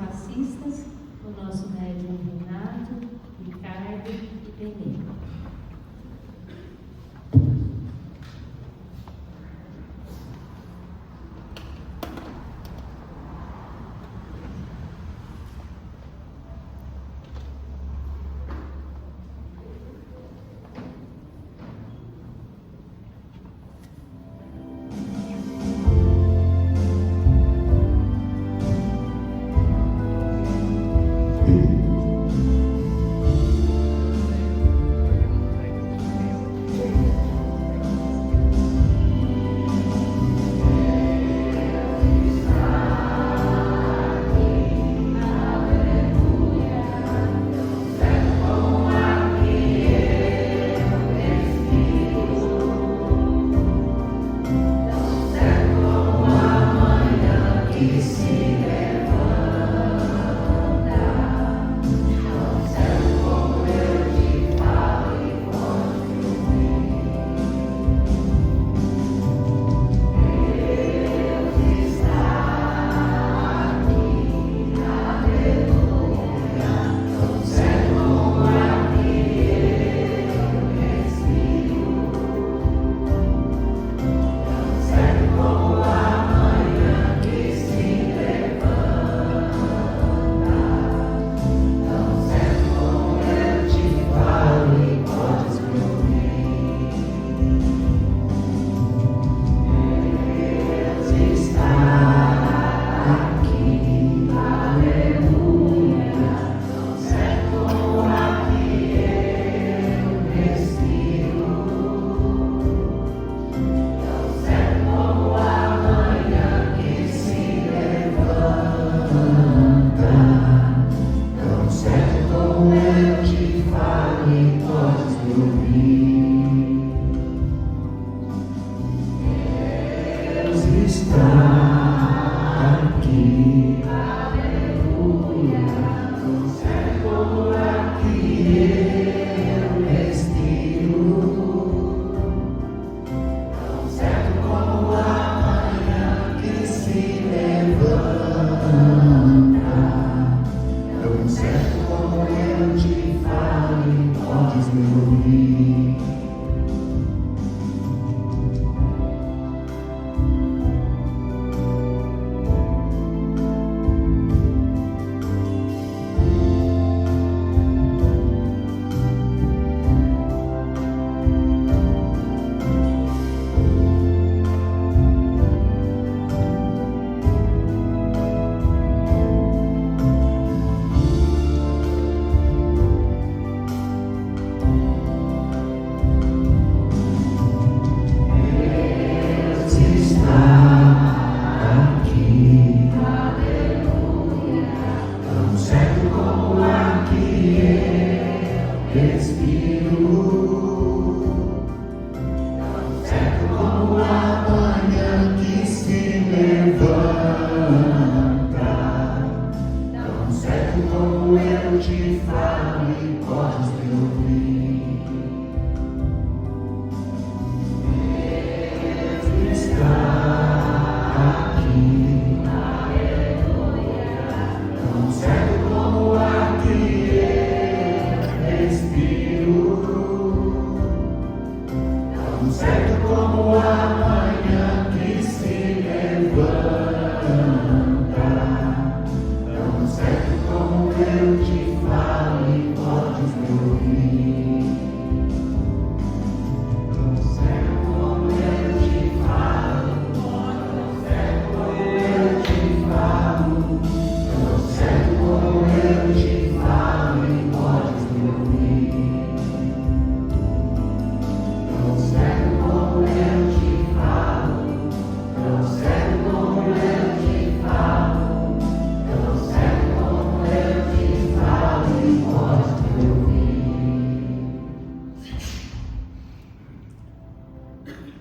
passistas, o nosso médium Renato, Ricardo e Benê.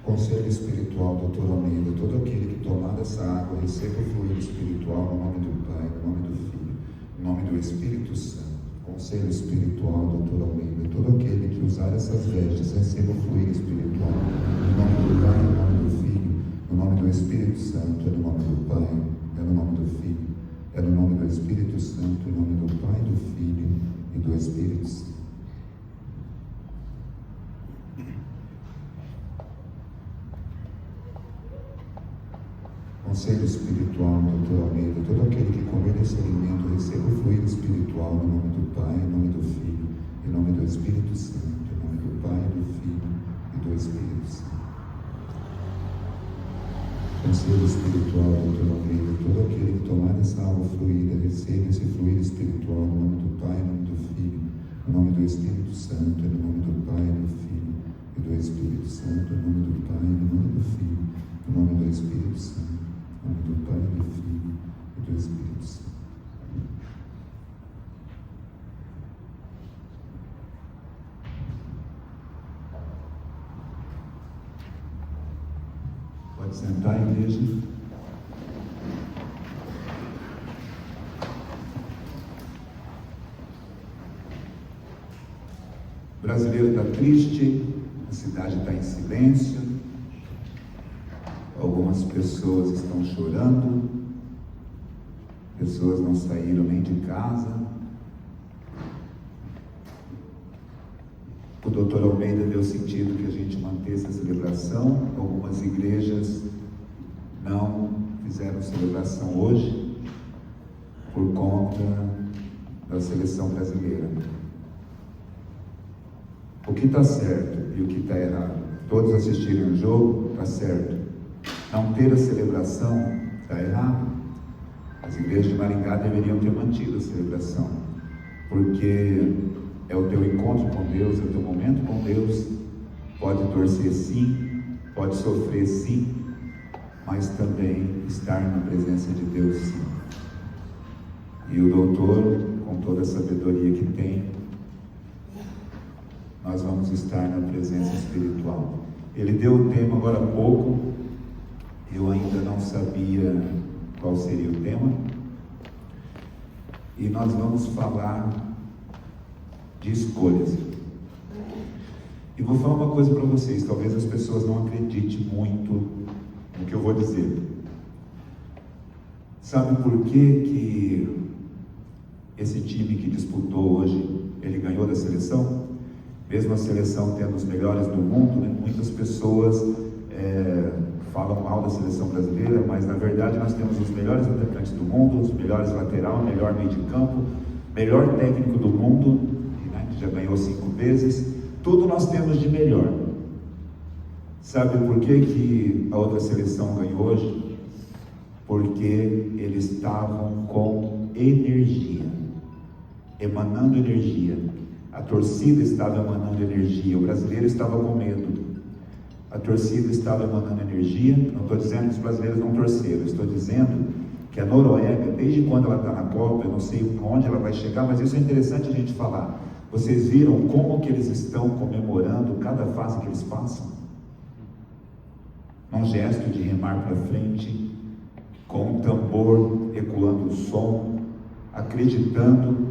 Conselho espiritual, doutor Almeida, todo aquele que tomar dessa água receba o fluido espiritual no nome do Pai, no nome do Filho, no nome do Espírito Santo. Conselho espiritual, doutor Almeida, todo aquele que usar essas vestes receba o fluido espiritual no nome do Pai, no nome do Filho, no nome do Espírito Santo, é no nome do Pai, é no nome do Filho, É no nome do Espírito Santo, em nome do Pai, do Filho e do Espírito Santo. Conselho espiritual, Dr. Almeida, todo aquele que comer esse alimento receba o fluido espiritual no nome do Pai, em nome do Filho, em nome do Espírito Santo, em nome do Pai, do Filho e do Espírito Santo. Conselho espiritual, Dr. Almeida, todo aquele que tomar essa água fluida receba esse fluido espiritual no nome do Pai, em nome do Filho, em nome do Espírito Santo, em nome do Pai, do Filho e do Espírito Santo, em nome do Pai, em nome do Filho, em nome do Espírito Santo. Em nome do Pai, do Filho e do Espírito Santo. Pode sentar, igreja. O brasileiro está triste, a cidade está em silêncio. Algumas pessoas estão chorando, pessoas não saíram nem de casa. O Dr. Almeida deu sentido que a gente mantesse a celebração. Algumas igrejas não fizeram celebração hoje por conta da seleção brasileira. O que está certo e o que está errado? Todos assistiram o jogo, está certo. Não ter a celebração está errado. As igrejas de Maringá deveriam ter mantido a celebração, porque é o teu encontro com Deus, é o teu momento com Deus. Pode torcer sim, pode sofrer sim, mas também estar na presença de Deus sim. E o doutor, com toda a sabedoria que tem, nós vamos estar na presença espiritual. Ele deu o tema agora há pouco. Eu ainda não sabia qual seria o tema, e nós vamos falar de escolhas. E vou falar uma coisa para vocês, talvez as pessoas não acreditem muito no que eu vou dizer. Sabe por que esse time que disputou hoje, ele ganhou da seleção? Mesmo a seleção tendo os melhores do mundo, né? Muitas pessoas falam mal da seleção brasileira, mas na verdade nós temos os melhores atacantes do mundo, os melhores lateral, melhor meio de campo, melhor técnico do mundo, né, que já ganhou 5 vezes, tudo nós temos de melhor. Sabe por que a outra seleção ganhou hoje? Porque eles estavam com energia, emanando energia. A torcida estava emanando energia, o brasileiro estava com medo. A torcida estava emanando energia. Não estou dizendo que os brasileiros não torceram, estou dizendo que a Noruega, desde quando ela está na Copa, eu não sei onde ela vai chegar, mas isso é interessante a gente falar. Vocês viram como que eles estão comemorando cada fase que eles passam? Num gesto de remar para frente, com um tambor ecoando o som, acreditando,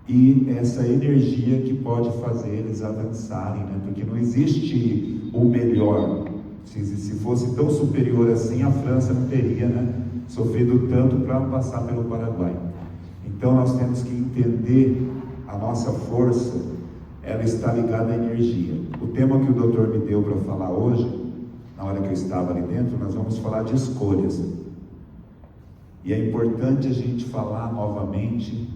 e essa energia que pode fazer eles avançarem, né? Porque não existe o melhor. Se fosse tão superior assim, a França não teria, né, sofrido tanto para passar pelo Paraguai. Então nós temos que entender a nossa força, ela está ligada à energia. O tema que o doutor me deu para falar hoje, na hora que eu estava ali dentro, nós vamos falar de escolhas. E é importante a gente falar novamente.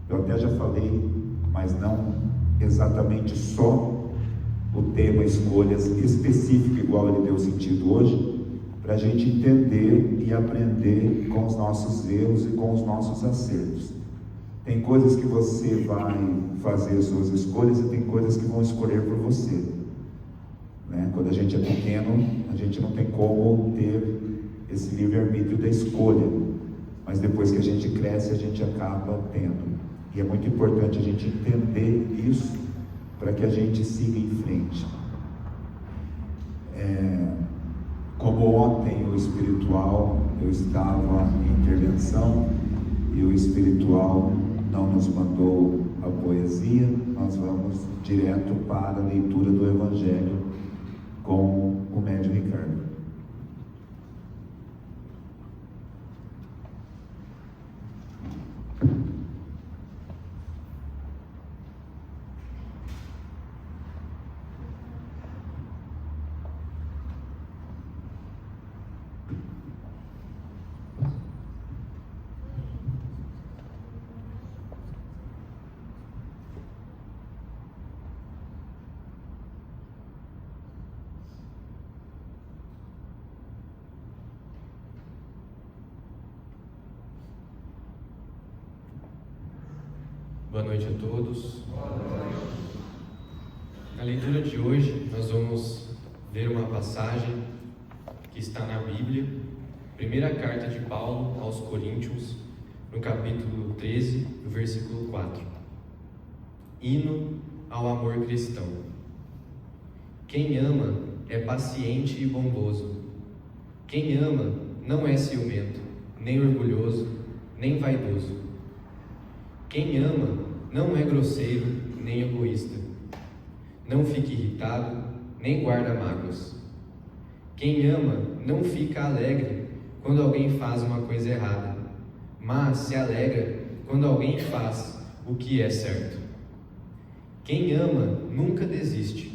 Eu até já falei, mas não exatamente só o tema escolhas específico, igual ele deu sentido hoje, para a gente entender e aprender com os nossos erros e com os nossos acertos. Tem coisas que você vai fazer as suas escolhas e tem coisas que vão escolher por você, né? Quando a gente é pequeno, a gente não tem como ter esse livre-arbítrio da escolha, mas depois que a gente cresce, a gente acaba tendo. E é muito importante a gente entender isso para que a gente siga em frente. Como ontem o espiritual, eu estava em intervenção e o espiritual não nos mandou a poesia, nós vamos direto para a leitura do Evangelho com o médium Ricardo. Boa noite a todos. Na leitura de hoje, nós vamos ler uma passagem que está na Bíblia, primeira carta de Paulo aos Coríntios, no capítulo 13, no versículo 4. Hino ao amor cristão. Quem ama é paciente e bondoso. Quem ama não é ciumento, nem orgulhoso, nem vaidoso. Quem ama não é grosseiro, nem egoísta. Não fica irritado, nem guarda mágoas. Quem ama não fica alegre quando alguém faz uma coisa errada, mas se alegra quando alguém faz o que é certo. Quem ama nunca desiste,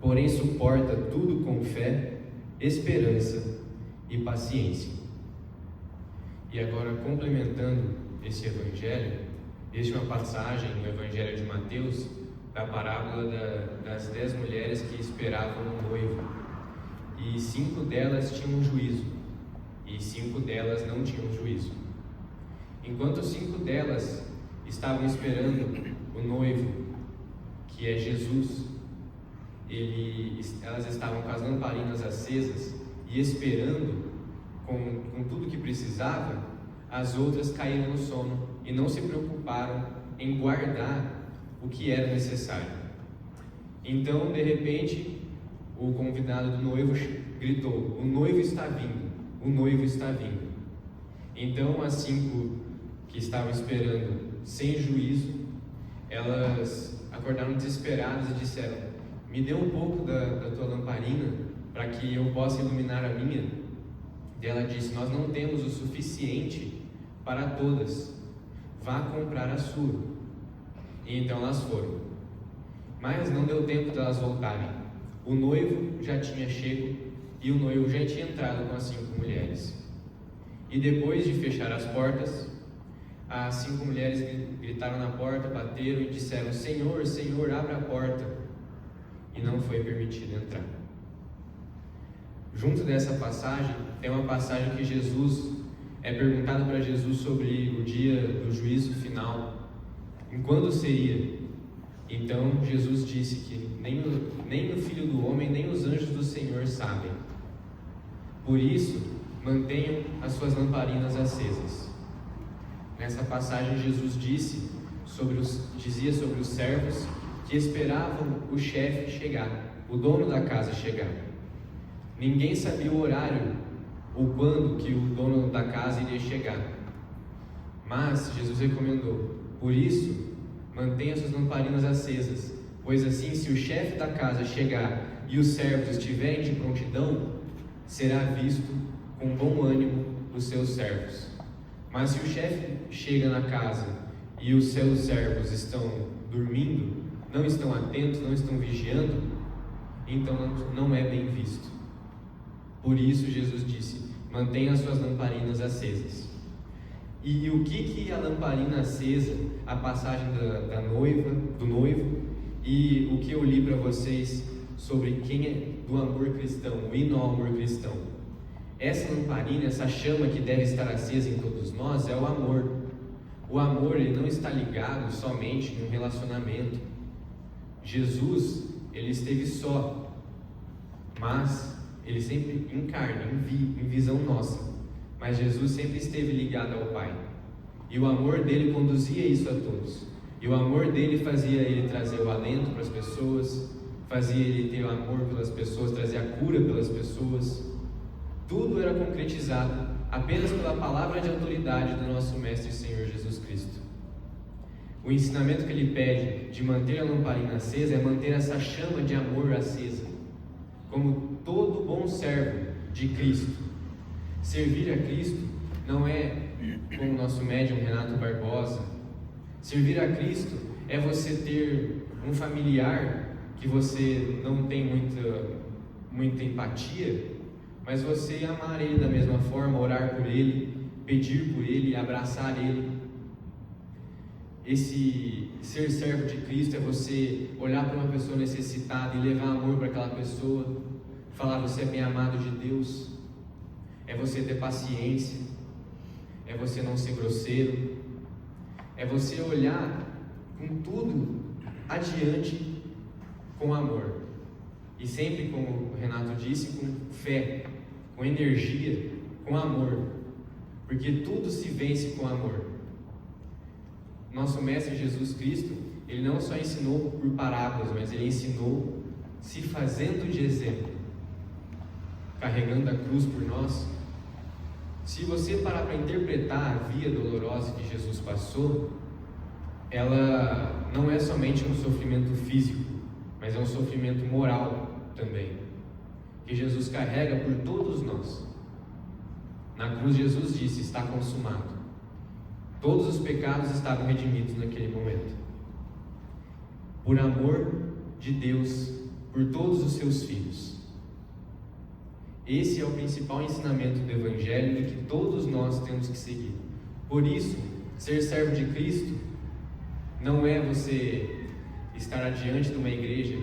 porém suporta tudo com fé, esperança e paciência. E agora, complementando esse evangelho, existe uma passagem no Evangelho de Mateus, da parábola das 10 mulheres que esperavam um noivo, e 5 delas tinham juízo, e 5 delas não tinham juízo. Enquanto 5 delas estavam esperando o noivo, que é Jesus, elas estavam com as lamparinas acesas e esperando com tudo que precisava, as outras caíram no sono e não se preocuparam em guardar o que era necessário. Então, de repente, o convidado do noivo gritou: "O noivo está vindo, o noivo está vindo." Então, as 5 que estavam esperando sem juízo, elas acordaram desesperadas e disseram: "Me dê um pouco da tua lamparina para que eu possa iluminar a minha." E ela disse: "Nós não temos o suficiente para todas, vá comprar a sua." E então elas foram. Mas não deu tempo de elas voltarem. O noivo já tinha chego e o noivo já tinha entrado com as 5 mulheres. E depois de fechar as portas, as 5 mulheres gritaram na porta, bateram e disseram: "Senhor, Senhor, abra a porta." E não foi permitido entrar. Junto dessa passagem, tem uma passagem que é perguntado para Jesus sobre o dia do juízo final, em quando seria. Então Jesus disse que nem o Filho do Homem, nem os anjos do Senhor sabem. Por isso, mantenham as suas lamparinas acesas. Nessa passagem, Jesus dizia sobre os servos que esperavam o chefe chegar, o dono da casa chegar. Ninguém sabia o horário ou quando que o dono da casa iria chegar. Mas Jesus recomendou: por isso, mantenha suas lamparinas acesas, pois assim, se o chefe da casa chegar e os servos estiverem de prontidão, será visto com bom ânimo os seus servos. Mas se o chefe chega na casa e os seus servos estão dormindo, não estão atentos, não estão vigiando, então não é bem visto. Por isso Jesus disse: mantenha as suas lamparinas acesas. E o que a lamparina acesa, a passagem da noiva, do noivo, e o que eu li para vocês sobre quem é do amor cristão, o hino ao amor cristão. Essa lamparina, essa chama que deve estar acesa em todos nós é o amor. O amor, ele não está ligado somente em um relacionamento. Jesus, ele esteve só, mas ele sempre em carne, em visão nossa. Mas Jesus sempre esteve ligado ao Pai. E o amor dele conduzia isso a todos. E o amor dele fazia ele trazer o alento para as pessoas, fazia ele ter o amor pelas pessoas, trazer a cura pelas pessoas. Tudo era concretizado apenas pela palavra de autoridade do nosso Mestre e Senhor Jesus Cristo. O ensinamento que ele pede de manter a lamparina acesa é manter essa chama de amor acesa, como todo bom servo de Cristo. Servir a Cristo não é como o nosso médium Renato Barbosa. Servir a Cristo é você ter um familiar que você não tem muita empatia, mas você amar ele da mesma forma, orar por ele, pedir por ele, abraçar ele. Esse ser servo de Cristo é você olhar para uma pessoa necessitada e levar amor para aquela pessoa, falar: você é bem amado de Deus. É você ter paciência, é você não ser grosseiro, é você olhar com tudo adiante com amor. E sempre, como o Renato disse, com fé, com energia, com amor. Porque tudo se vence com amor. Nosso Mestre Jesus Cristo, Ele não só ensinou por parábolas, mas Ele ensinou se fazendo de exemplo, carregando a cruz por nós. Se você parar para interpretar a via dolorosa que Jesus passou, ela não é somente um sofrimento físico, mas é um sofrimento moral também, que Jesus carrega por todos nós. Na cruz Jesus disse: está consumado. Todos os pecados estavam redimidos naquele momento. Por amor de Deus, por todos os seus filhos. Esse é o principal ensinamento do Evangelho e que todos nós temos que seguir. Por isso, ser servo de Cristo não é você estar adiante de uma igreja,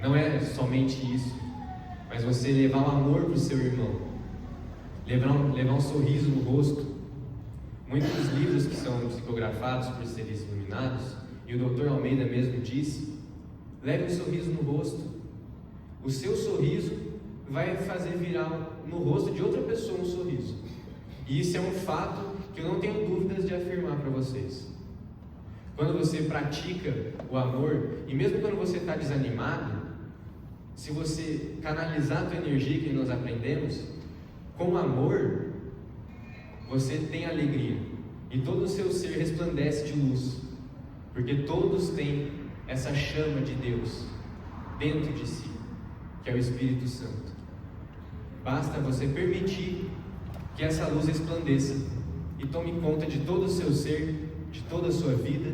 não é somente isso, mas você levar o amor para o seu irmão, levar um sorriso no rosto. Muitos livros que são psicografados por seres iluminados, e o Dr. Almeida mesmo disse: leve um sorriso no rosto. O seu sorriso vai fazer virar no rosto de outra pessoa um sorriso. E isso é um fato que eu não tenho dúvidas de afirmar para vocês. Quando você pratica o amor, e mesmo quando você está desanimado, se você canalizar a tua energia, que nós aprendemos, com amor, você tem alegria, e todo o seu ser resplandece de luz, porque todos têm essa chama de Deus dentro de si, que é o Espírito Santo. Basta você permitir que essa luz resplandeça e tome conta de todo o seu ser, de toda a sua vida,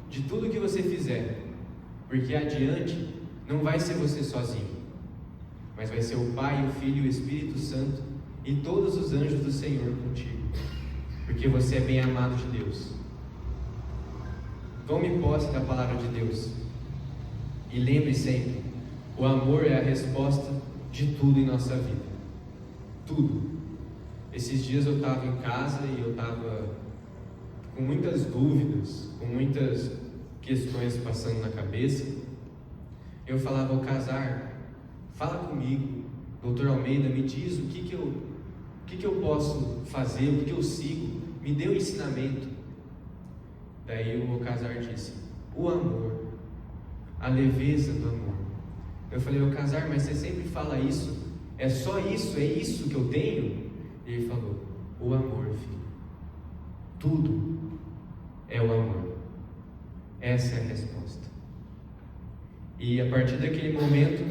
de tudo que você fizer, porque adiante não vai ser você sozinho, mas vai ser o Pai, o Filho e o Espírito Santo e todos os anjos do Senhor contigo, porque você é bem amado de Deus. Tome posse da palavra de Deus e lembre sempre: o amor é a resposta de tudo em nossa vida. Tudo. Esses dias eu estava em casa e eu estava com muitas dúvidas, com muitas questões passando na cabeça. Eu falava ao Casar: fala comigo, Dr. Almeida, me diz o que eu posso fazer, o que eu sigo, me dê um ensinamento. Daí o Casar disse: o amor, a leveza do amor. Eu falei: ô Casar, mas você sempre fala isso, é só isso, é isso que eu tenho? E ele falou: o amor, filho, tudo é o amor. Essa é a resposta. E a partir daquele momento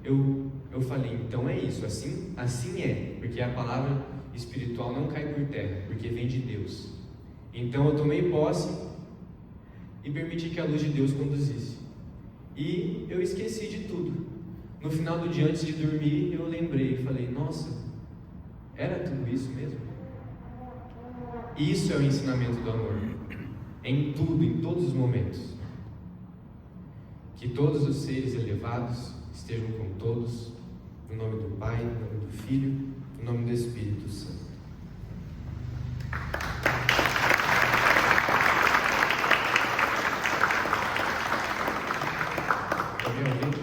eu falei: então é isso, assim é, porque a palavra espiritual não cai por terra, porque vem de Deus. Então eu tomei posse e permiti que a luz de Deus conduzisse, e eu esqueci de tudo. No final do dia, antes de dormir, eu lembrei e falei: nossa, era tudo isso mesmo? Isso é o ensinamento do amor, em tudo, em todos os momentos. Que todos os seres elevados estejam com todos, no nome do Pai, no nome do Filho, no nome do Espírito Santo. Alguém, por favor?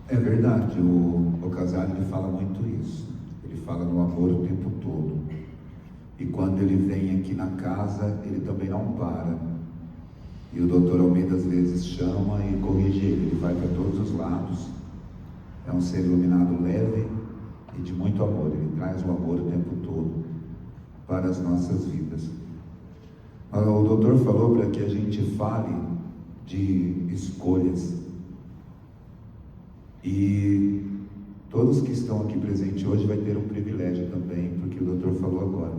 É verdade, o Casar, ele fala muito isso. Ele fala no amor o tempo todo. E quando ele vem aqui na casa, ele também não para. E o Dr. Almeida às vezes chama e corrige ele. Ele vai para todos os lados. É um ser iluminado leve e de muito amor. Ele traz o amor o tempo todo para as nossas vidas. O doutor falou para que a gente fale de escolhas. E todos que estão aqui presentes hoje vai ter um privilégio também, porque o doutor falou agora.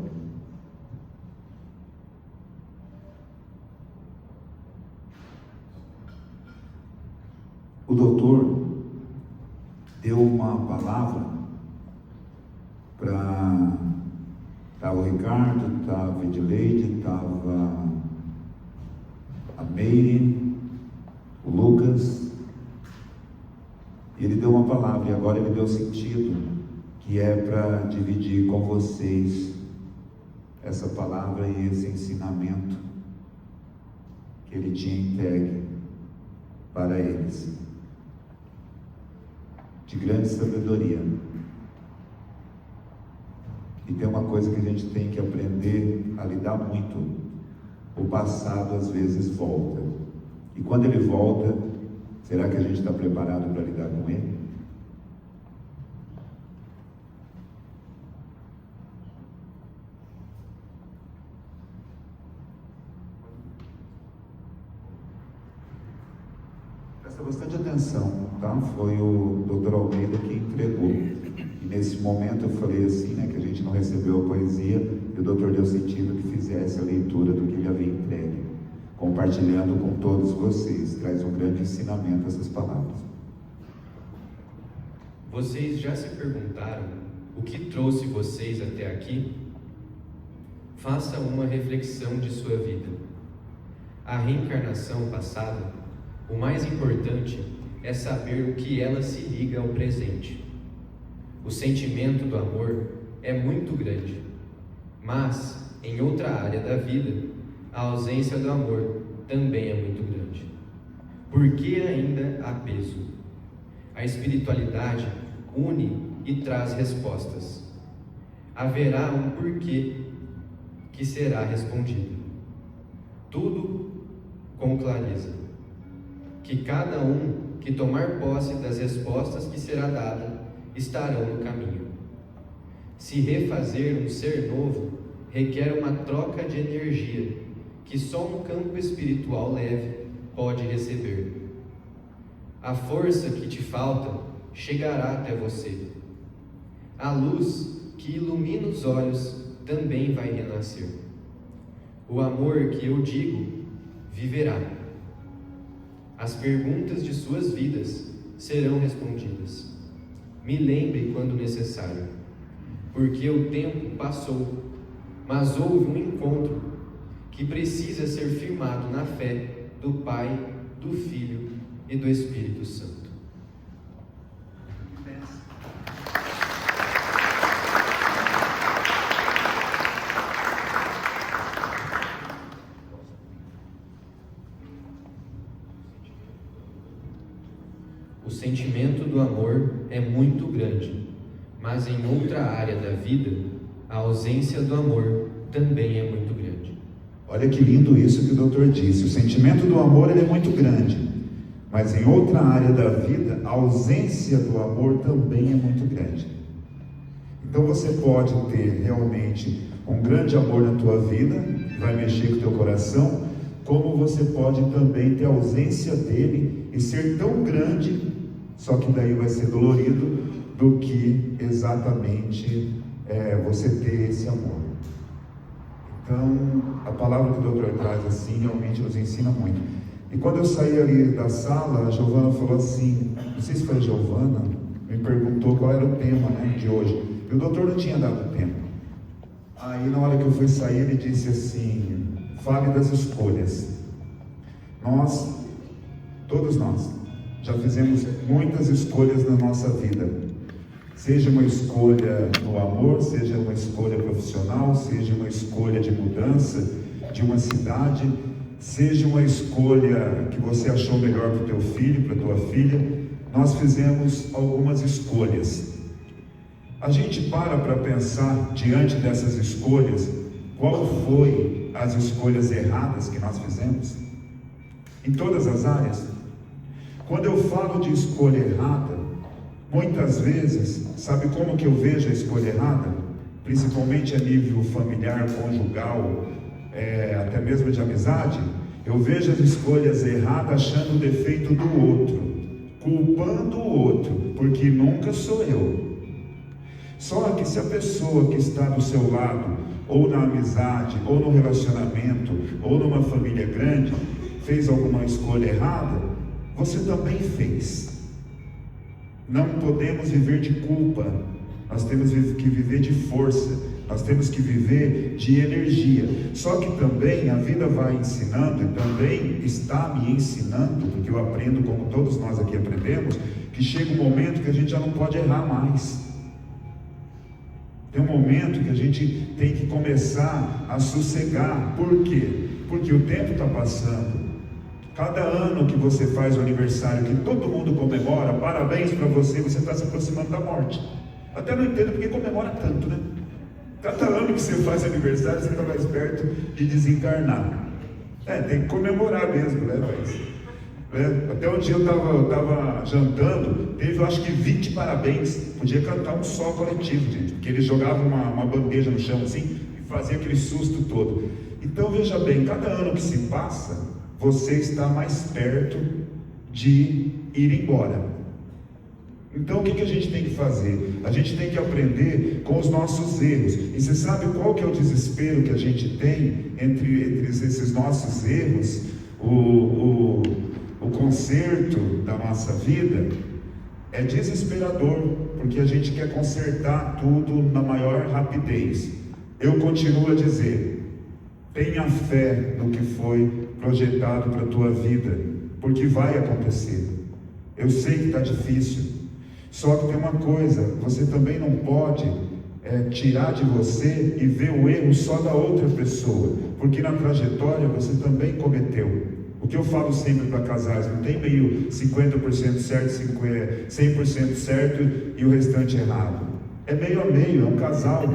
O doutor deu uma palavra para Estava o Ricardo, estava a Edileide, estava a Meire, o Lucas. E ele deu uma palavra, e agora ele deu sentido, que é para dividir com vocês essa palavra e esse ensinamento que ele tinha entregue para eles, de grande sabedoria. E tem uma coisa que a gente tem que aprender a lidar muito: o passado às vezes volta, e quando ele volta, será que a gente está preparado para lidar com ele? Presta bastante atenção, tá? Foi o Dr. Almeida que entregou. E nesse momento eu falei assim, né, que a gente não recebeu a poesia, e o doutor deu sentido que fizesse a leitura do que ele havia entregue, compartilhando com todos vocês. Traz um grande ensinamento essas palavras. Vocês já se perguntaram o que trouxe vocês até aqui? Faça uma reflexão de sua vida. A reencarnação passada, o mais importante é saber o que ela se liga ao presente. O sentimento do amor é muito grande, mas em outra área da vida, a ausência do amor também é muito grande. Por que ainda há peso? A espiritualidade une e traz respostas. Haverá um porquê que será respondido. Tudo com clareza. Que cada um que tomar posse das respostas que será dada estarão no caminho. Se refazer um ser novo requer uma troca de energia que só um campo espiritual leve pode receber. A força que te falta chegará até você. A luz que ilumina os olhos também vai renascer. O amor que eu digo viverá. As perguntas de suas vidas serão respondidas. Me lembre quando necessário, porque o tempo passou, mas houve um encontro que precisa ser firmado na fé do Pai, do Filho e do Espírito Santo. O sentimento do amor é muito grande, mas em outra área da vida, a ausência do amor também é muito grande. Olha que lindo isso que o doutor disse. O sentimento do amor ele é muito grande, mas em outra área da vida, a ausência do amor também é muito grande. Então você pode ter realmente um grande amor na tua vida, que vai mexer com o teu coração, como você pode também ter a ausência dele e ser tão grande, só que daí vai ser dolorido, do que exatamente você ter esse amor. Então, a palavra que o doutor traz assim, realmente nos ensina muito. E quando eu saí ali da sala, a Giovana falou assim, não sei se foi a Giovana, me perguntou qual era o tema, né, de hoje. E o doutor não tinha dado tempo. Aí na hora que eu fui sair, ele disse assim, fale das escolhas. Todos nós, já fizemos muitas escolhas na nossa vida. Seja uma escolha no amor, seja uma escolha profissional, seja uma escolha de mudança de uma cidade, seja uma escolha que você achou melhor para o teu filho, para a tua filha. Nós fizemos algumas escolhas. A gente para pensar diante dessas escolhas, qual foi as escolhas erradas que nós fizemos? Em todas as áreas. Quando eu falo de escolha errada, muitas vezes, sabe como que eu vejo a escolha errada? Principalmente a nível familiar, conjugal, até mesmo de amizade. Eu vejo as escolhas erradas achando o defeito do outro, culpando o outro, porque nunca sou eu. Só que se a pessoa que está do seu lado, ou na amizade, ou no relacionamento, ou numa família grande, fez alguma escolha errada, você também fez. Não podemos viver de culpa, nós temos que viver de força, nós temos que viver de energia. Só que também a vida vai ensinando, e também está me ensinando, porque eu aprendo como todos nós aqui aprendemos, que chega um momento que a gente já não pode errar mais. Tem um momento que a gente tem que começar a sossegar. Por quê? Porque o tempo está passando. Cada ano que você faz o aniversário, que todo mundo comemora, parabéns para você, você está se aproximando da morte. Até não entendo porque comemora tanto, né? Cada ano que você faz aniversário, você está mais perto de desencarnar. Tem que comemorar mesmo, né? Até um dia eu estava jantando, teve eu acho que 20 parabéns, podia cantar um só coletivo, gente, porque eles jogavam uma bandeja no chão assim, e fazia aquele susto todo. Então veja bem, cada ano que se passa, você está mais perto de ir embora. Então o que a gente tem que fazer? A gente tem que aprender com os nossos erros. E você sabe qual que é o desespero que a gente tem entre esses nossos erros? O conserto da nossa vida é desesperador, porque a gente quer consertar tudo na maior rapidez. Eu continuo a dizer, tenha fé no que foi projetado para a tua vida, porque vai acontecer. Eu sei que está difícil, só que tem uma coisa, você também não pode tirar de você e ver o erro só da outra pessoa, porque na trajetória você também cometeu. O que eu falo sempre para casais, não tem meio 50% certo, 100% certo e o restante errado. É meio a meio, é um casal.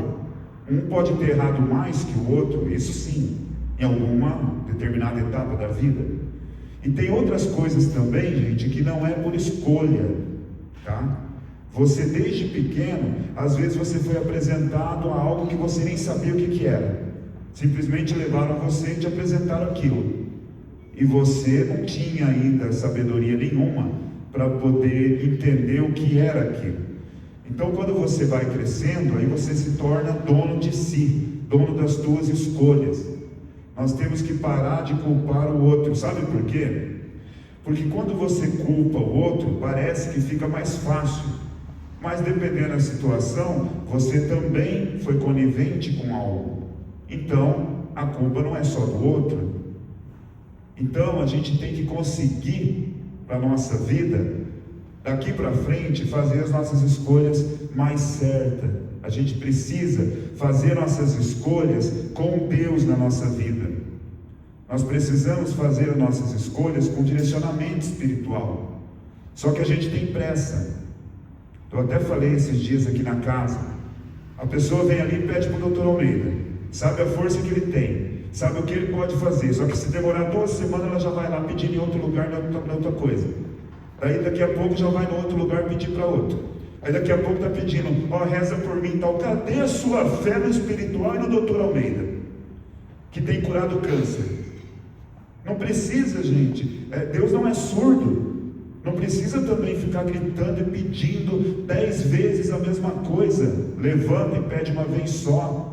Um pode ter errado mais que o outro, isso sim, em alguma determinada etapa da vida. E tem outras coisas também, gente, que não é por escolha, tá? Você desde pequeno, às vezes você foi apresentado a algo que você nem sabia o que era. Simplesmente levaram você e te apresentaram aquilo. E você não tinha ainda sabedoria nenhuma para poder entender o que era aquilo. Então quando você vai crescendo, aí você se torna dono de si, dono das tuas escolhas. Nós temos que parar de culpar o outro. Sabe por quê? Porque quando você culpa o outro, parece que fica mais fácil. Mas dependendo da situação, você também foi conivente com algo. Então, a culpa não é só do outro. Então, a gente tem que conseguir, para a nossa vida, daqui para frente, fazer as nossas escolhas mais certas. A gente precisa fazer nossas escolhas com Deus na nossa vida. Nós precisamos fazer as nossas escolhas com direcionamento espiritual. Só que a gente tem pressa. Eu até falei esses dias aqui na casa. A pessoa vem ali e pede para o Dr. Almeida. Sabe a força que ele tem. Sabe o que ele pode fazer. Só que se demorar 2 semanas, ela já vai lá pedir em outro lugar, na outra coisa. Daí daqui a pouco já vai no outro lugar pedir para outro. Aí daqui a pouco está pedindo, reza por mim e tal. Cadê a sua fé no espiritual e no Dr. Almeida? Que tem curado o câncer. Não precisa, gente. Deus não é surdo. Não precisa também ficar gritando e pedindo 10 vezes a mesma coisa. Levanta e pede uma vez só.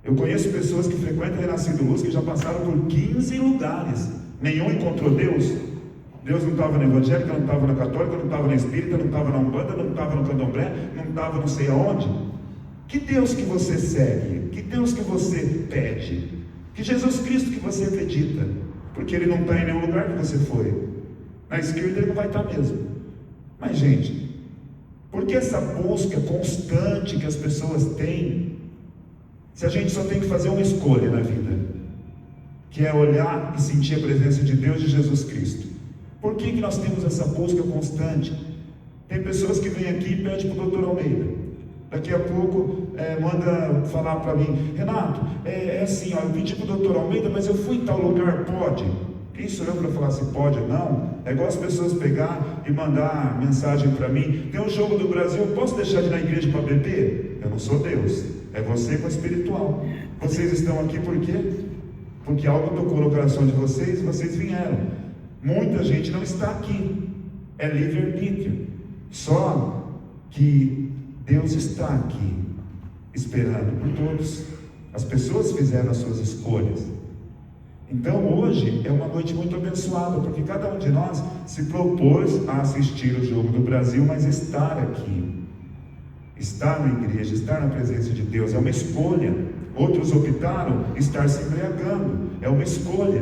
Eu conheço pessoas que frequentam Renascido Luz que já passaram por 15 lugares. Nenhum encontrou Deus. Deus não estava na evangélica, não estava na católica, não estava na espírita, não estava na umbanda, não estava no candomblé, não estava não sei aonde. Que Deus que você segue? Que Deus que você pede? Que Jesus Cristo que você acredita? Porque Ele não está em nenhum lugar que você foi. Na esquerda Ele não vai estar mesmo. Mas gente, por que essa busca constante que as pessoas têm? Se a gente só tem que fazer uma escolha na vida, que é olhar e sentir a presença de Deus e de Jesus Cristo. Por que nós temos essa busca constante? Tem pessoas que vêm aqui e pedem para o Dr. Almeida. Daqui a pouco manda falar para mim, Renato, assim, eu pedi para o Dr. Almeida, mas eu fui em tal lugar, pode? Quem sou eu para falar se pode ou não? É igual as pessoas pegar e mandar mensagem para mim, tem um jogo do Brasil, eu posso deixar de ir na igreja para beber? Eu não sou Deus, é você com o espiritual. Vocês estão aqui por quê? Porque algo tocou no coração de vocês e vocês vieram. Muita gente não está aqui, é livre-arbítrio. Só que Deus está aqui, esperando por todos. As pessoas fizeram as suas escolhas. Então hoje é uma noite muito abençoada, porque cada um de nós se propôs a assistir o jogo do Brasil, mas estar aqui. Estar na igreja, estar na presença de Deus é uma escolha. Outros optaram estar se embriagando, é uma escolha.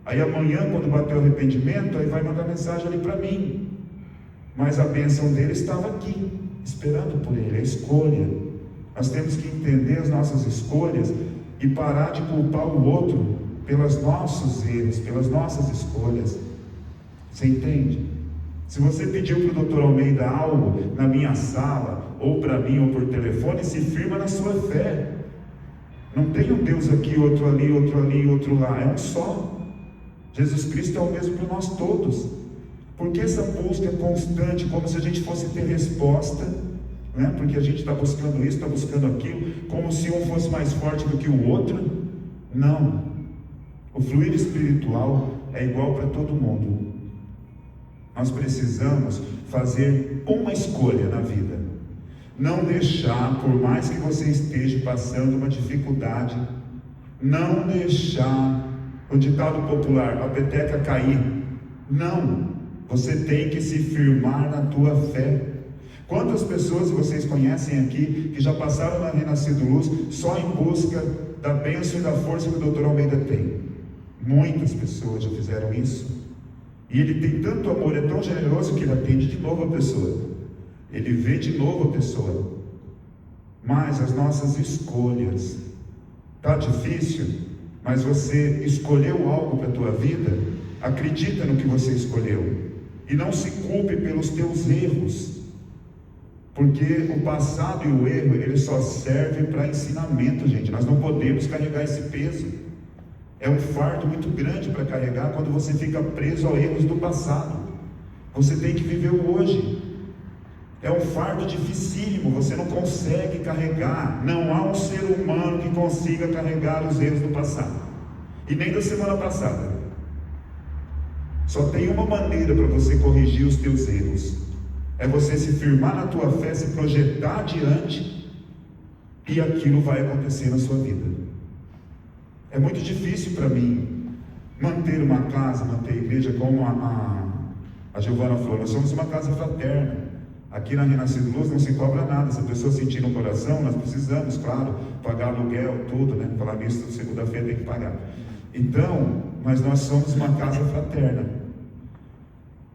Aí amanhã, quando bater o arrependimento, aí vai mandar mensagem ali para mim. Mas a bênção dele estava aqui, esperando por ele, a escolha. Nós temos que entender as nossas escolhas e parar de culpar o outro pelos nossos erros, pelas nossas escolhas. Você entende? Se você pediu para o Dr. Almeida algo na minha sala, ou para mim, ou por telefone, se firma na sua fé. Não tem um Deus aqui, outro ali, outro lá, é um só. Jesus Cristo é o mesmo para nós todos. Porque essa busca é constante, como se a gente fosse ter resposta, né? Porque a gente está buscando isso, está buscando aquilo, como se um fosse mais forte do que o outro. Não. O fluir espiritual é igual para todo mundo. Nós precisamos fazer uma escolha na vida. Não deixar, por mais que você esteja passando uma dificuldade, não deixar o ditado popular, a peteca cair. Não, você tem que se firmar na tua fé. Quantas pessoas vocês conhecem aqui que já passaram na Renascido Luz só em busca da bênção e da força que o Dr. Almeida tem? Muitas pessoas já fizeram isso. E ele tem tanto amor, é tão generoso que ele atende de novo a pessoa. Ele vê de novo a pessoa. Mas as nossas escolhas, está difícil, mas você escolheu algo para a tua vida, acredita no que você escolheu. E não se culpe pelos teus erros. Porque o passado e o erro, ele só serve para ensinamento, gente. Nós não podemos carregar esse peso. É um fardo muito grande para carregar quando você fica preso aos erros do passado. Você tem que viver o hoje. É um fardo dificílimo, você não consegue carregar. Não há um ser humano que consiga carregar os erros do passado. E nem da semana passada. Só tem uma maneira para você corrigir os teus erros. É você se firmar na tua fé, se projetar adiante, e aquilo vai acontecer na sua vida. É muito difícil para mim manter uma casa, manter a igreja, como a Giovana falou. Nós somos uma casa fraterna. Aqui na Renascido Luz não se cobra nada. Se a pessoa sentir no coração, nós precisamos, claro, pagar aluguel, tudo, né? Falar nisso, segunda-feira tem que pagar. Então, mas nós somos uma casa fraterna.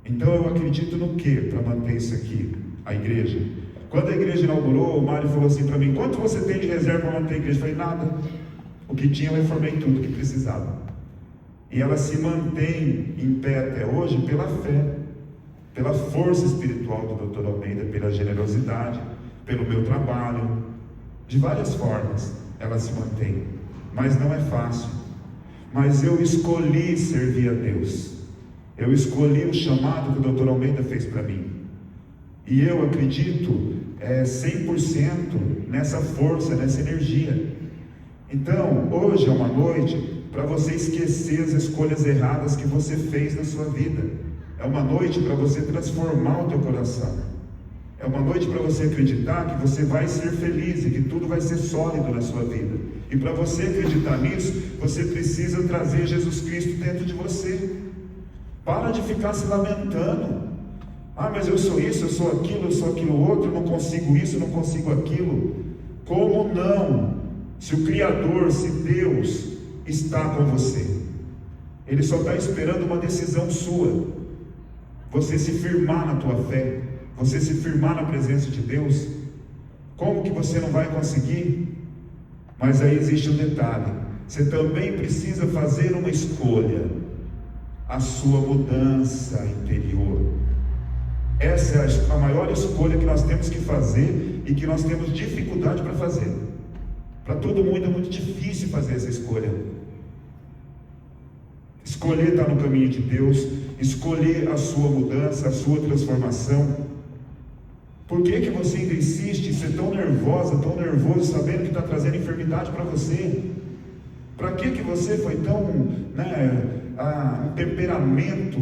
Então eu acredito no que para manter isso aqui, a igreja? Quando a igreja inaugurou, o Mário falou assim para mim: quanto você tem de reserva para manter a igreja? Eu falei: nada. O que tinha eu reformei tudo que precisava. E ela se mantém em pé até hoje pela fé, pela força espiritual do Dr. Almeida, pela generosidade, pelo meu trabalho. De várias formas ela se mantém. Mas não é fácil. Mas eu escolhi servir a Deus. Eu escolhi o chamado que o Dr. Almeida fez para mim. E eu acredito 100% nessa força, nessa energia. Então, hoje é uma noite para você esquecer as escolhas erradas que você fez na sua vida. É uma noite para você transformar o teu coração. É uma noite para você acreditar que você vai ser feliz e que tudo vai ser sólido na sua vida. E para você acreditar nisso, você precisa trazer Jesus Cristo dentro de você. Para de ficar se lamentando. Ah, mas eu sou isso, eu sou aquilo outro, eu não consigo isso, eu não consigo aquilo. Como não? Se o Criador, se Deus está com você, Ele só está esperando uma decisão sua. Você se firmar na tua fé, você se firmar na presença de Deus. Como que você não vai conseguir? Mas aí existe um detalhe: você também precisa fazer uma escolha, a sua mudança interior. Essa é a maior escolha que nós temos que fazer e que nós temos dificuldade para fazer. Para todo mundo é muito difícil fazer essa escolha. Escolher estar no caminho de Deus, escolher a sua mudança, a sua transformação. Por que você ainda insiste em ser tão nervosa, tão nervoso, sabendo que está trazendo enfermidade para você? Para que você foi tão, um temperamento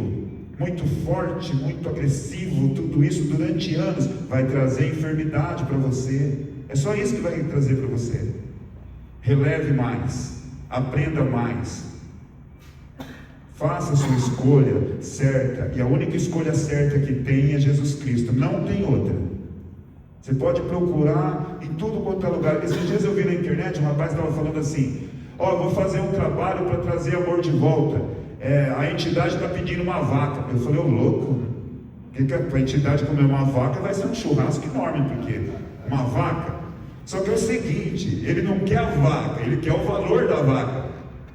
muito forte, muito agressivo, tudo isso durante anos? Vai trazer enfermidade para você. É só isso que vai trazer para você. Releve mais, aprenda mais, faça a sua escolha certa, e a única escolha certa que tem é Jesus Cristo, não tem outra. Você pode procurar em tudo quanto é lugar. Esses dias eu vi na internet, um rapaz estava falando assim: ó, vou fazer um trabalho para trazer amor de volta. A entidade está pedindo uma vaca. Eu falei, ô louco, que a entidade comer uma vaca vai ser um churrasco enorme, porque uma vaca. Só que é o seguinte, ele não quer a vaca, ele quer o valor da vaca.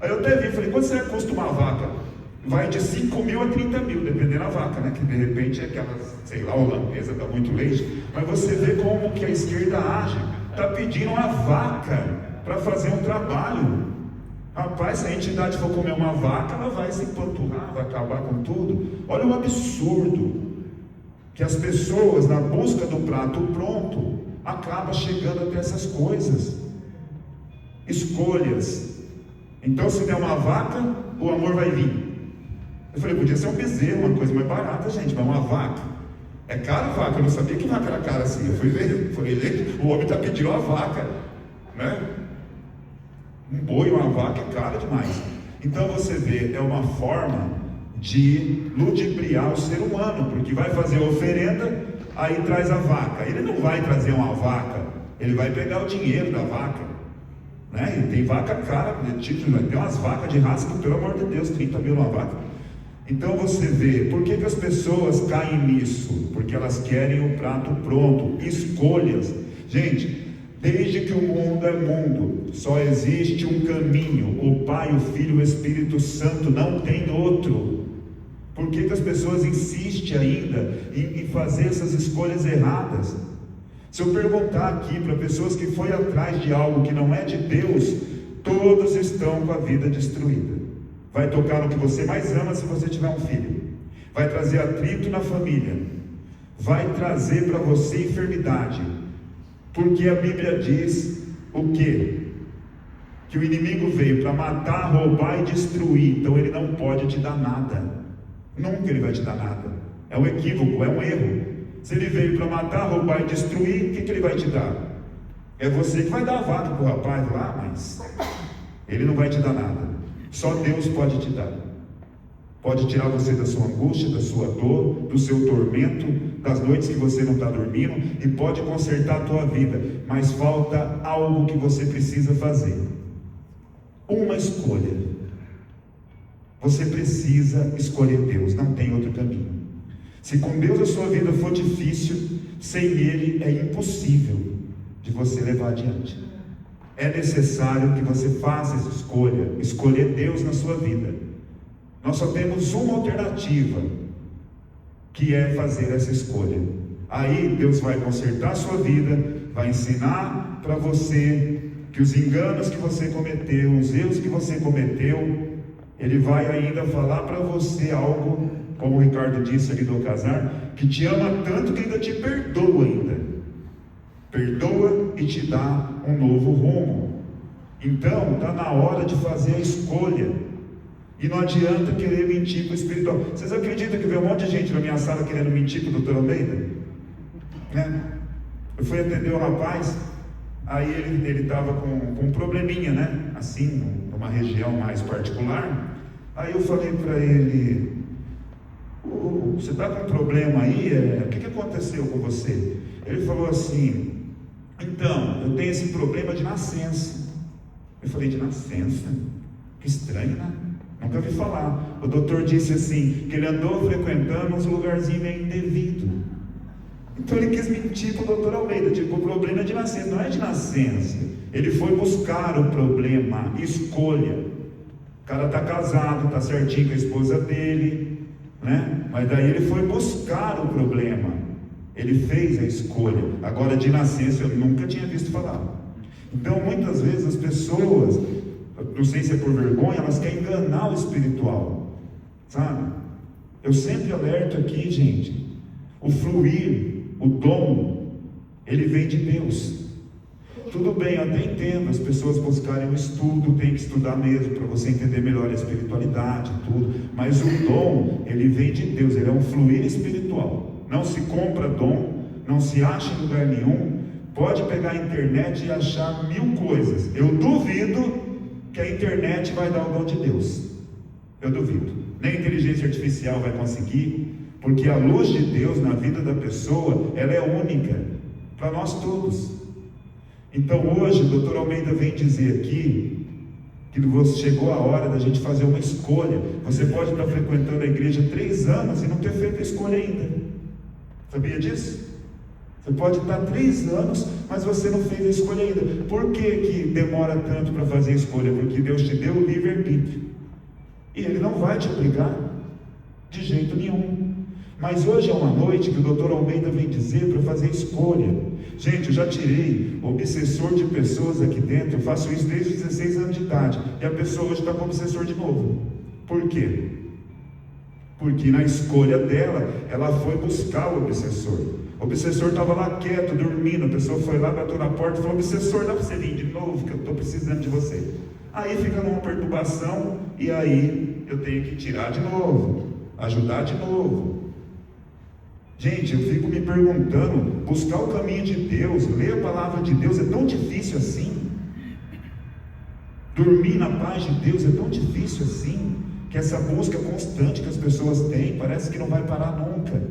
Aí eu até vi, falei, quanto será que custa uma vaca? Vai de 5 mil a 30 mil, dependendo da vaca, né? Que de repente é aquela, sei lá, holandesa, dá muito leite. Mas você vê como que a esquerda age. Está pedindo uma vaca para fazer um trabalho. Rapaz, se a entidade for comer uma vaca, ela vai se empanturrar, vai acabar com tudo. Olha o absurdo que as pessoas, na busca do prato pronto, acabam chegando até essas coisas. Escolhas. Então, se der uma vaca, o amor vai vir. Eu falei, podia ser um bezerro, uma coisa mais barata, gente, mas uma vaca. É cara a vaca, eu não sabia que vaca era cara assim. Eu fui ler, o homem está pedindo uma vaca, né? Um boi, uma vaca é cara demais. Então você vê, é uma forma de ludibriar o ser humano, porque vai fazer a oferenda, aí traz a vaca. Ele não vai trazer uma vaca, ele vai pegar o dinheiro da vaca, né? E tem vaca cara, tem umas vacas de raça que, pelo amor de Deus, 30 mil uma vaca. Então você vê, por que as pessoas caem nisso? Porque elas querem o prato pronto, escolhas. Gente, desde que o mundo é mundo, só existe um caminho: o Pai, o Filho e o Espírito Santo, não tem outro. Por que as pessoas insistem ainda em fazer essas escolhas erradas? Se eu perguntar aqui para pessoas que foram atrás de algo que não é de Deus, todos estão com a vida destruída. Vai tocar no que você mais ama se você tiver um filho, vai trazer atrito na família, vai trazer para você enfermidade, porque a Bíblia diz o quê? Que o inimigo veio para matar, roubar e destruir. Então ele não pode te dar nada, nunca ele vai te dar nada. É um equívoco, é um erro. Se ele veio para matar, roubar e destruir, o que ele vai te dar? É você que vai dar a vaca para o rapaz lá, mas ele não vai te dar nada. Só Deus pode te dar. Pode tirar você da sua angústia, da sua dor, do seu tormento, das noites que você não está dormindo, e pode consertar a tua vida. Mas falta algo que você precisa fazer. Uma escolha. Você precisa escolher Deus, não tem outro caminho. Se com Deus a sua vida for difícil, sem Ele é impossível de você levar adiante. É necessário que você faça essa escolha, escolher Deus na sua vida. Nós só temos uma alternativa, que é fazer essa escolha. Aí Deus vai consertar a sua vida, vai ensinar para você que os enganos que você cometeu, os erros que você cometeu, Ele vai ainda falar para você algo, como o Ricardo disse ali do Alcazar, que te ama tanto que ainda te perdoa ainda. Perdoa e te dá um novo rumo. Então, está na hora de fazer a escolha. E não adianta querer mentir para o espiritual. Vocês acreditam que veio um monte de gente na minha sala querendo mentir para o Dr. Almeida? Né? Eu fui atender o rapaz, aí ele estava com um probleminha, né? Assim, numa região mais particular. Aí eu falei para ele: você está com um problema aí? O que aconteceu com você? Ele falou assim: então, eu tenho esse problema de nascença. Eu falei: de nascença? Que estranho, né? Nunca ouvi falar. O doutor disse assim, que ele andou frequentando uns lugarzinhos meio indevido. Então ele quis mentir para o doutor Almeida, tipo, o problema é de nascença. Não é de nascença. Ele foi buscar o problema, escolha. O cara está casado, está certinho com a esposa dele, né? Mas daí ele foi buscar o problema. Ele fez a escolha. Agora, de nascença, eu nunca tinha visto falar. Então, muitas vezes as pessoas, não sei se é por vergonha, elas querem enganar o espiritual, sabe? Eu sempre alerto aqui, gente, o fluir, o dom, ele vem de Deus. Tudo bem, eu até entendo as pessoas buscarem o estudo, tem que estudar mesmo, para você entender melhor a espiritualidade, tudo, mas o dom, ele vem de Deus, ele é um fluir espiritual. Não se compra dom, não se acha em lugar nenhum. Pode pegar a internet e achar 1000 coisas. Eu duvido que a internet vai dar o dom de Deus. Eu duvido. Nem a inteligência artificial vai conseguir, porque a luz de Deus na vida da pessoa, ela é única. para nós todos. Então hoje o Dr. Almeida vem dizer aqui que chegou a hora da gente fazer uma escolha. Você pode estar frequentando a igreja 3 anos e não ter feito a escolha ainda. Sabia disso? Você pode estar 3 anos, mas você não fez a escolha ainda. Por que que demora tanto para fazer a escolha? Porque Deus te deu o livre-arbítrio. E Ele não vai te obrigar de jeito nenhum. Mas hoje é uma noite que o Dr. Almeida vem dizer para fazer escolha. Gente, eu já tirei obsessor de pessoas aqui dentro. Eu faço isso desde os 16 anos de idade. E a pessoa hoje está com obsessor de novo. Por quê? Porque na escolha dela, ela foi buscar o obsessor. O obsessor estava lá quieto, dormindo. A pessoa foi lá, bateu na porta e falou: obsessor, dá para você vir de novo, que eu estou precisando de você. Aí fica numa perturbação, e aí eu tenho que tirar de novo, ajudar de novo. Gente, eu fico me perguntando, buscar o caminho de Deus, ler a palavra de Deus é tão difícil assim? Dormir na paz de Deus é tão difícil assim? Que essa busca constante que as pessoas têm, parece que não vai parar nunca.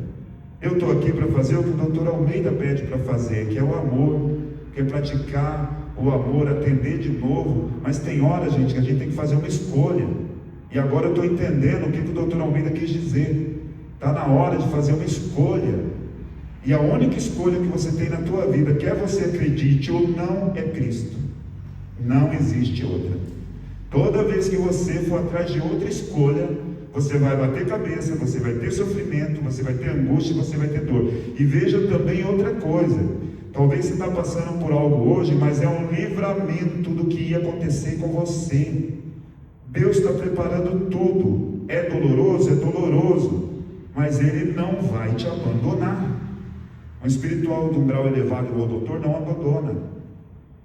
Eu estou aqui para fazer o que o Dr. Almeida pede para fazer, que é o amor, que é praticar o amor, atender de novo. Mas tem hora, gente, que a gente tem que fazer uma escolha. E agora eu estou entendendo o que o Dr. Almeida quis dizer. Está na hora de fazer uma escolha. E a única escolha que você tem na tua vida, quer você acredite ou não, é Cristo. Não existe outra. Toda vez que você for atrás de outra escolha, você vai bater cabeça, você vai ter sofrimento, você vai ter angústia, você vai ter dor. E veja também outra coisa. Talvez você está passando por algo hoje, mas é um livramento do que ia acontecer com você. Deus está preparando tudo. É doloroso, mas Ele não vai te abandonar. Um espiritual de um grau elevado igual o doutor não abandona.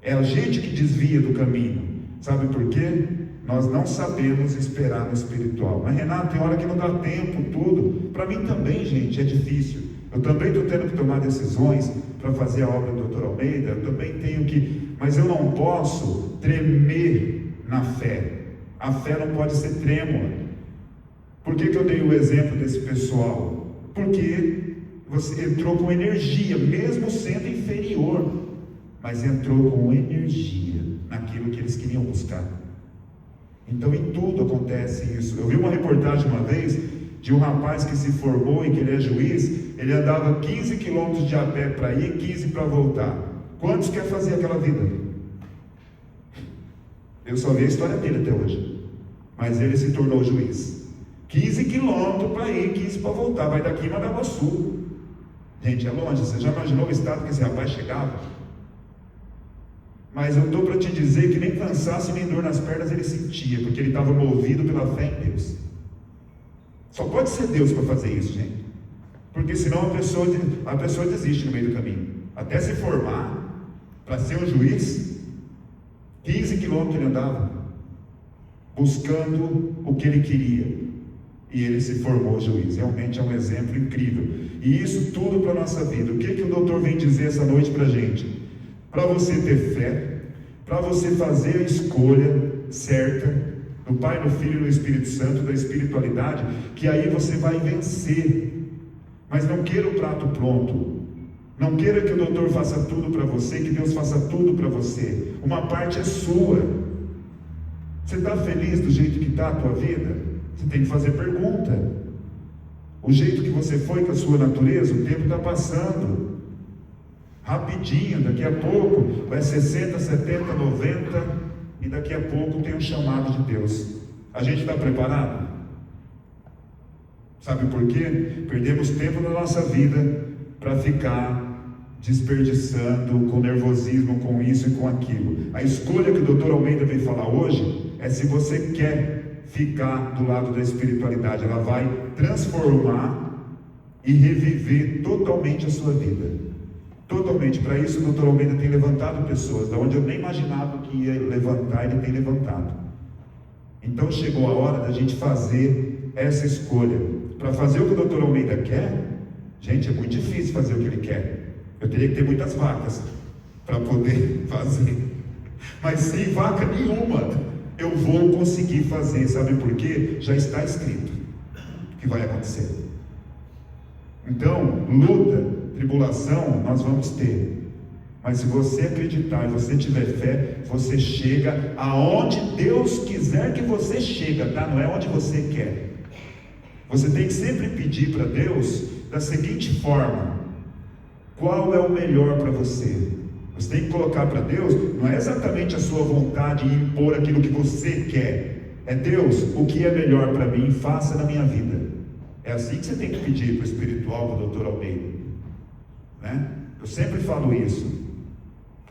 É a gente que desvia do caminho. Sabe por quê? Nós não sabemos esperar no espiritual. Mas Renato, tem hora que não dá tempo, tudo. Para mim também, gente, é difícil. Eu também estou tendo que tomar decisões para fazer a obra do Dr. Almeida. Eu também tenho que... Mas eu não posso tremer na fé. A fé não pode ser trêmula. Por que eu dei o exemplo desse pessoal? Porque você entrou com energia, mesmo sendo inferior, mas entrou com energia naquilo que eles queriam buscar. Então em tudo acontece isso. Eu vi uma reportagem uma vez de um rapaz que se formou e que ele é juiz. Ele andava 15 quilômetros de a pé para ir, 15 para voltar. Quantos quer fazer aquela vida? Eu só vi a história dele até hoje, mas ele se tornou juiz. 15 quilômetros para ir, 15 para voltar. Vai daqui para Mandaguaçu. Gente, é longe. Você já imaginou o estado que esse rapaz chegava? Mas eu estou para te dizer que nem cansaço nem dor nas pernas ele sentia, porque ele estava movido pela fé em Deus. Só pode ser Deus para fazer isso, gente. Porque senão a pessoa desiste no meio do caminho. Até se formar, para ser um juiz, 15 quilômetros ele andava, buscando o que ele queria. E ele se formou juiz. Realmente é um exemplo incrível. E isso tudo para a nossa vida. O que o doutor vem dizer essa noite para a gente? Para você ter fé, para você fazer a escolha certa do Pai, do Filho e do Espírito Santo, da espiritualidade, que aí você vai vencer. Mas não queira o prato pronto. Não queira que o doutor faça tudo para você, que Deus faça tudo para você. Uma parte é sua. Você está feliz do jeito que está a tua vida? Você tem que fazer pergunta. O jeito que você foi com a sua natureza, o tempo está passando rapidinho. Daqui a pouco vai 60, 70, 90 e daqui a pouco tem um chamado de Deus. A gente está preparado? Sabe por quê? Perdemos tempo na nossa vida para ficar desperdiçando com nervosismo, com isso e com aquilo. A escolha que o Dr. Almeida veio falar hoje é se você quer ficar do lado da espiritualidade. Ela vai transformar e reviver totalmente a sua vida. Totalmente. Para isso o Dr. Almeida tem levantado pessoas, da onde eu nem imaginava que ia levantar, ele tem levantado. Então chegou a hora da gente fazer essa escolha. Para fazer o que o Dr. Almeida quer, gente, é muito difícil fazer o que ele quer. Eu teria que ter muitas vacas para poder fazer. Mas sem vaca nenhuma eu vou conseguir fazer. Sabe por quê? Já está escrito que vai acontecer. Então, luta, tribulação nós vamos ter, Mas se você acreditar e você tiver fé, você chega aonde Deus quiser que você chega, tá? Não é onde você quer. Você tem que sempre pedir para Deus da seguinte forma: qual é o melhor para você? Você tem que colocar para Deus, não é exatamente a sua vontade e impor aquilo que você quer. É Deus, o que é melhor para mim, faça na minha vida. É assim que você tem que pedir para o espiritual do Dr. Almeida, né? Eu sempre falo isso.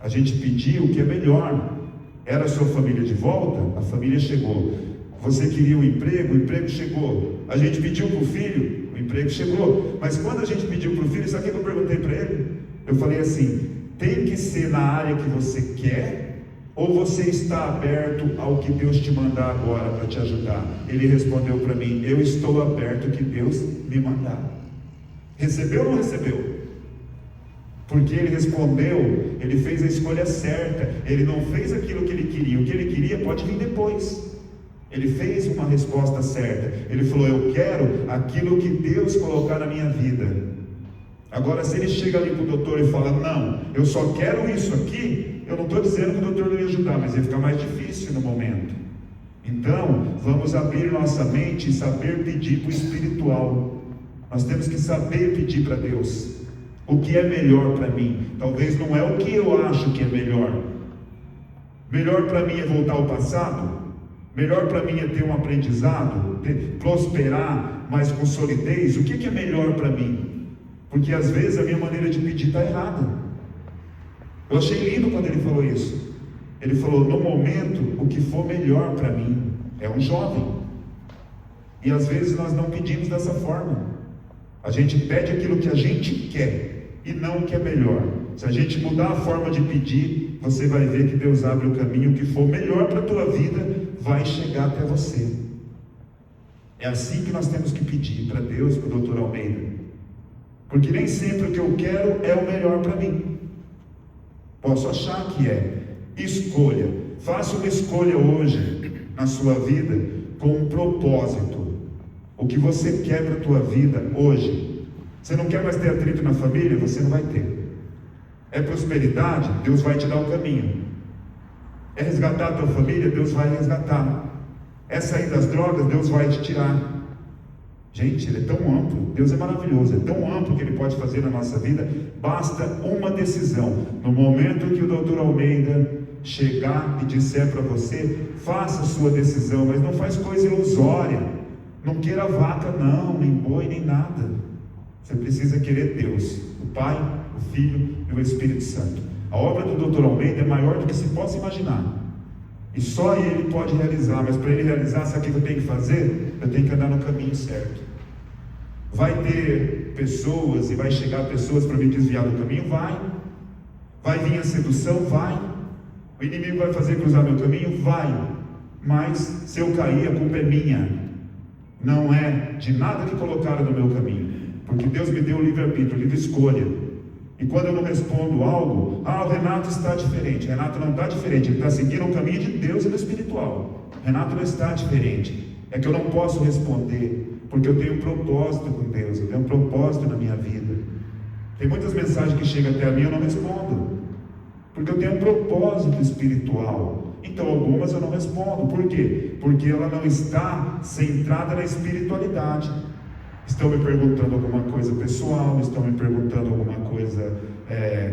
A gente pediu o que é melhor. Era a sua família de volta? A família chegou. Você queria um emprego? O emprego chegou. A gente pediu para o filho? O emprego chegou. Mas quando a gente pediu para o filho, sabe o que eu perguntei para ele? Eu falei assim: tem que ser na área que você quer? Ou você está aberto ao que Deus te mandar agora para te ajudar? Ele respondeu para mim: eu estou aberto ao que Deus me mandar. Recebeu ou não recebeu? Porque ele respondeu, ele fez a escolha certa. Ele não fez aquilo que ele queria. O que ele queria pode vir depois. Ele fez uma resposta certa. Ele falou: eu quero aquilo que Deus colocar na minha vida. Agora, se ele chega ali para o doutor e fala: não, eu só quero isso aqui, eu não estou dizendo que o doutor não ia ajudar, mas ia ficar mais difícil no momento. Então, vamos abrir nossa mente e saber pedir para o espiritual. Nós temos que saber pedir para Deus o que é melhor para mim. Talvez não é o que eu acho que é melhor. Melhor para mim é voltar ao passado? Melhor para mim é ter um aprendizado, prosperar, mas com solidez? O que é melhor para mim? Porque às vezes a minha maneira de pedir está errada. Eu achei lindo quando ele falou isso. Ele falou: no momento, o que for melhor para mim. É um jovem. E às vezes nós não pedimos dessa forma. A gente pede aquilo que a gente quer e não o que é melhor. Se a gente mudar a forma de pedir, você vai ver que Deus abre o caminho. O que for melhor para a tua vida vai chegar até você. É assim que nós temos que pedir para Deus, para o Dr. Almeida. Porque nem sempre o que eu quero é o melhor para mim. Posso achar que é. Escolha. Faça uma escolha hoje na sua vida com um propósito. O que você quer para a tua vida hoje. Você não quer mais ter atrito na família? Você não vai ter. É prosperidade? Deus vai te dar o caminho. É resgatar a tua família? Deus vai resgatar. É sair das drogas? Deus vai te tirar. Gente, Ele é tão amplo. Deus é maravilhoso. É tão amplo que Ele pode fazer na nossa vida. Basta uma decisão. No momento que o Dr. Almeida chegar e disser para você, faça a sua decisão, mas não faz coisa ilusória. Não queira vaca não, nem boi, nem nada. Você precisa querer Deus, o Pai, o Filho e o Espírito Santo. A obra do Dr. Almeida é maior do que se possa imaginar. E só Ele pode realizar, mas para Ele realizar, sabe o que eu tenho que fazer? Eu tenho que andar no caminho certo. Vai ter pessoas e vai chegar pessoas para me desviar do caminho? Vai. Vai vir a sedução? Vai. O inimigo vai fazer cruzar meu caminho? Vai. Mas se eu cair, a culpa é minha. Não é de nada que colocaram no meu caminho, porque Deus me deu o livre-arbítrio, livre escolha. E quando eu não respondo algo, o Renato está diferente. Renato não está diferente, ele está seguindo o caminho de Deus e do espiritual. Renato não está diferente. É que eu não posso responder, porque eu tenho um propósito com Deus, eu tenho um propósito na minha vida. Tem muitas mensagens que chegam até a mim e eu não respondo, porque eu tenho um propósito espiritual. Então algumas eu não respondo. Por quê? Porque ela não está centrada na espiritualidade. Estão me perguntando alguma coisa pessoal, estão me perguntando alguma coisa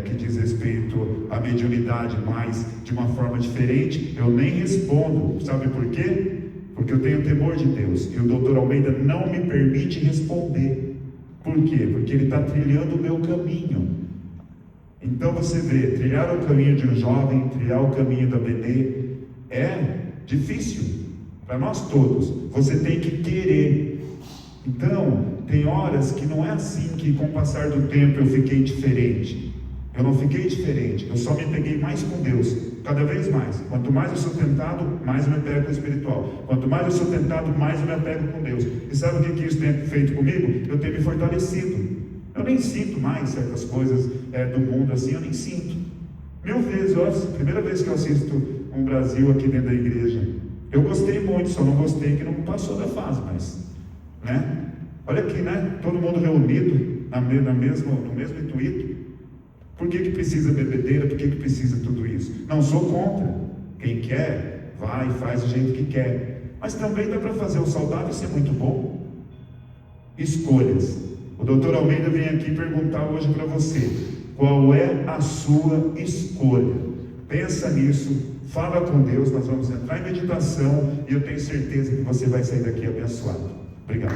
que diz respeito à mediunidade, mas de uma forma diferente. Eu nem respondo. Sabe por quê? Porque eu tenho temor de Deus. E o Dr. Almeida não me permite responder. Por quê? Porque ele está trilhando o meu caminho. Então você vê, trilhar o caminho de um jovem, trilhar o caminho da Benê, é difícil para nós todos. Você tem que querer. Então, tem horas que não é assim que com o passar do tempo eu fiquei diferente. Eu não fiquei diferente, eu só me peguei mais com Deus, cada vez mais. Quanto mais eu sou tentado, mais eu me pego com o espiritual. Quanto mais eu sou tentado, mais eu me apego com Deus. E sabe o que isso tem feito comigo? Eu tenho me fortalecido. Eu nem sinto mais certas coisas do mundo assim, eu nem sinto. 1000 vezes, primeira vez que eu assisto um Brasil aqui dentro da igreja. Eu gostei muito, só não gostei que não passou da fase, mas, Olha aqui, Todo mundo reunido no mesmo intuito. Por que precisa bebedeira? Por que precisa tudo isso? Não sou contra. Quem quer, vai e faz do jeito que quer. Mas também dá para fazer o saudável e ser muito bom. Escolhas. O Dr. Almeida vem aqui perguntar hoje para você: qual é a sua escolha? Pensa nisso, fala com Deus. Nós vamos entrar em meditação e eu tenho certeza que você vai sair daqui abençoado. Obrigado.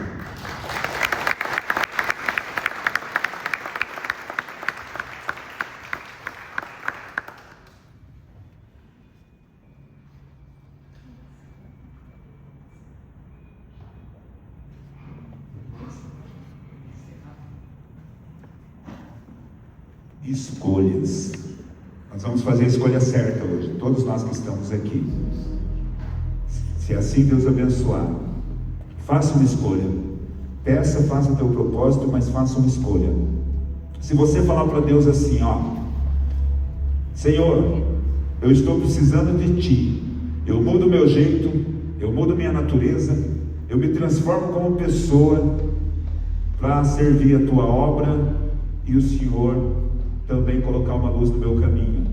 Escolhas. Nós vamos fazer a escolha certa hoje, todos nós que estamos aqui. Se assim Deus abençoar, faça uma escolha. Peça, faça o teu propósito, mas faça uma escolha. Se você falar para Deus assim, Senhor, eu estou precisando de Ti. Eu mudo meu jeito, eu mudo minha natureza, eu me transformo como pessoa para servir a Tua obra e o Senhor também colocar uma luz no meu caminho.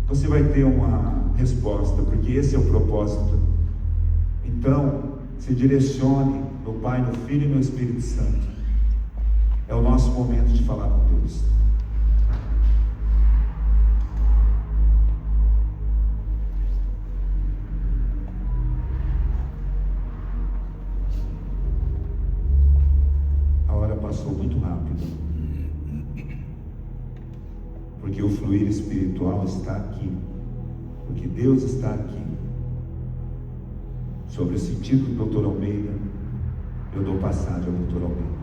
Você vai ter uma resposta, porque esse é o propósito. Então, se direcione no Pai, no Filho e no Espírito Santo. É o nosso momento de falar com Deus. A hora passou muito rápido. Porque o fluir espiritual está aqui, porque Deus está aqui. Sobre o sentido do Dr. Almeida, eu dou passagem ao Dr. Almeida.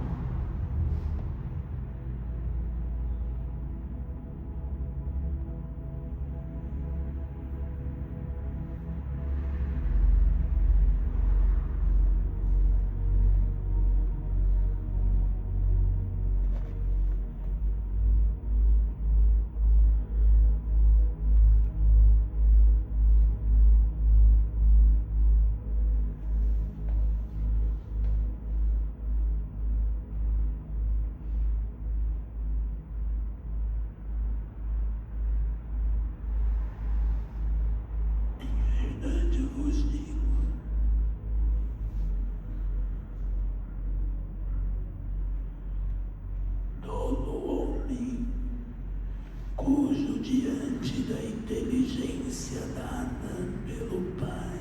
Cujo diante da inteligência dada pelo Pai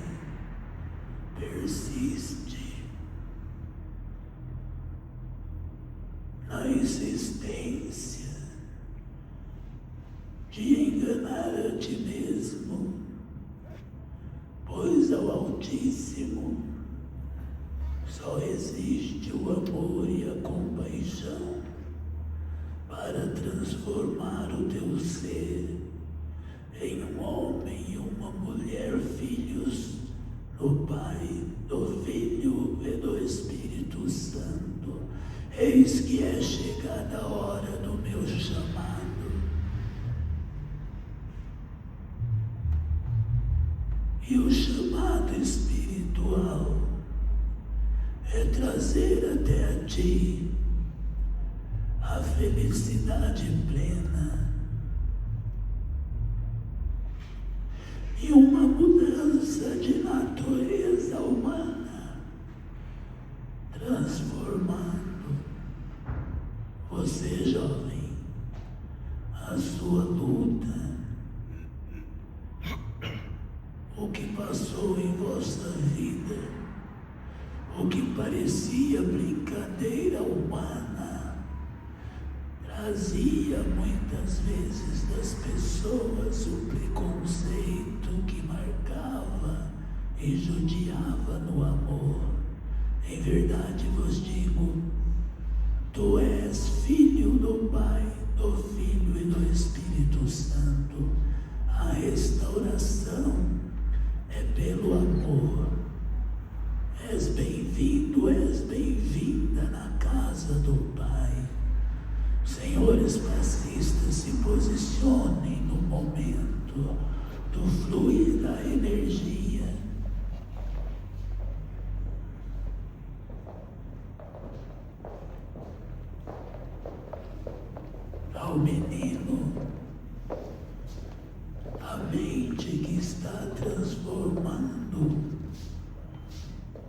persiste na insistência de enganar a ti mesmo, pois ao Altíssimo só existe o amor e a compaixão para transformar o teu ser em um homem e uma mulher, filhos do Pai, do Filho e do Espírito Santo. Eis que é chegada a hora do meu chamado. E o chamado espiritual é trazer até a ti a felicidade plena e uma mudança de natureza humana, transformando você, jovem, a sua luta, o que passou em vossa vida, o que parecia brincadeira humana, trazia muitas vezes das pessoas o preconceito que marcava e judiava no amor. Em verdade vos digo, tu és filho do Pai, do Filho e do Espírito Santo. A restauração é pelo amor. És bem-vindo, és bem-vinda na casa do Pai. Senhores passistas, se posicionem no momento do fluir da energia. Ao menino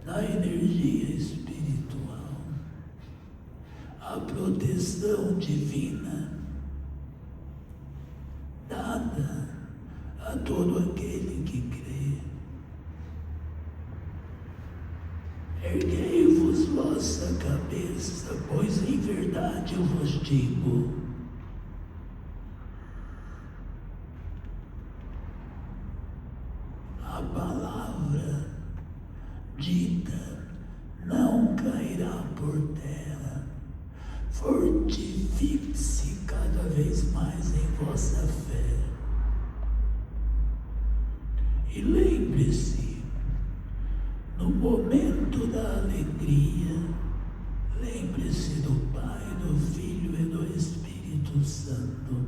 na energia espiritual, a proteção divina dada a todo aquele que crê. Erguei-vos vossa cabeça, pois em verdade eu vos digo, a palavra dita não cairá por terra. Fortifique-se cada vez mais em vossa fé. E lembre-se, no momento da alegria, lembre-se do Pai, do Filho e do Espírito Santo.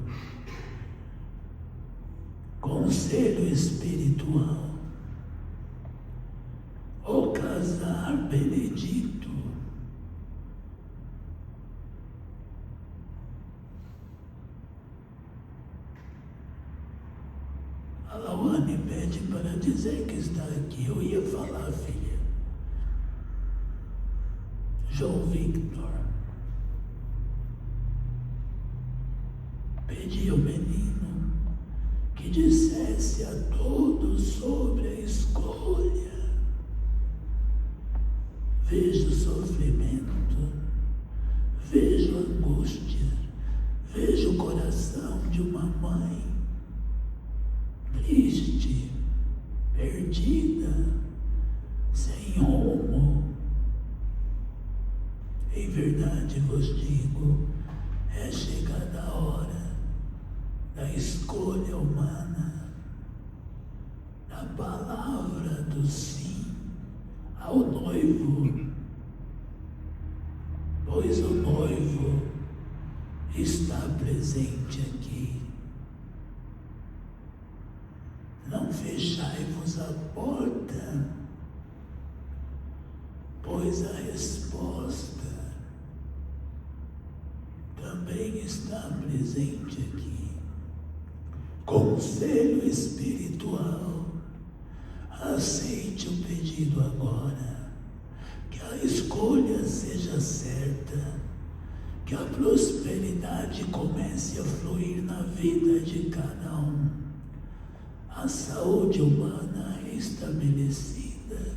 Conselho espiritual. O casar benedito. A Lawane pede para dizer que está aqui. Eu ia falar, filha. João Victor pedi ao menino que dissesse a todos sobre a escolha. Vejo sofrimento, vejo angústia, vejo o coração de uma mãe triste, perdida, sem rumo. Em verdade vos digo, é chegada a hora da escolha humana, da palavra do sim ao noivo, pois o noivo está presente aqui. Não fechai-vos a porta, pois a resposta também está presente aqui. Conselho espiritual. Aceite o pedido agora, que a escolha seja certa, que a prosperidade comece a fluir na vida de cada um, a saúde humana estabelecida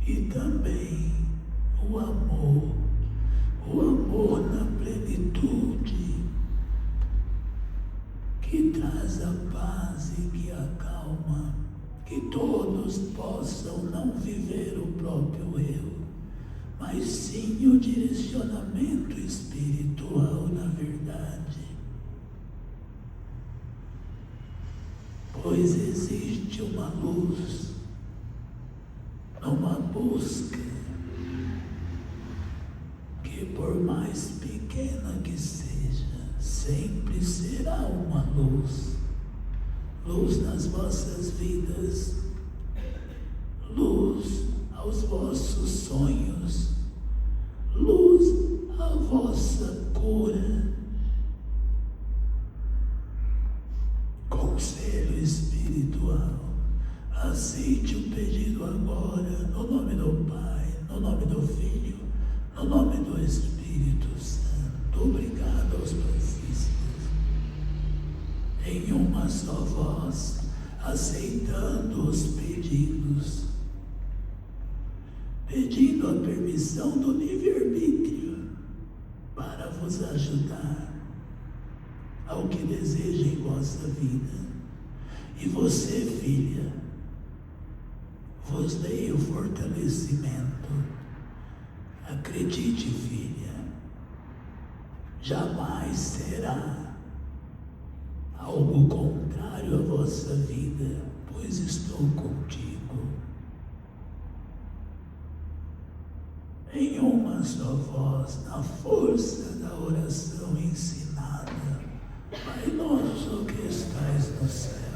e também o amor na plenitude, que traz a paz e que acalma, que todos possam não viver o próprio eu, mas sim o direcionamento espiritual na verdade. Pois existe uma luz numa busca que, por mais pequena que seja, sempre será uma luz. Luz nas vossas vidas, luz aos vossos sonhos, luz à vossa cura. Conselho espiritual. Aceite o pedido agora, no nome do Pai, no nome do Filho, no nome do Espírito Santo. Obrigado aos passistas. Em uma só voz, aceitando os pedidos, pedindo a permissão do livre-arbítrio para vos ajudar ao que deseja em vossa vida. E você, filha, vos dei o fortalecimento. Acredite, filha, jamais será algo contrário à vossa vida, pois estou contigo. Em uma só voz, na força da oração ensinada, Pai nosso que estais no céu.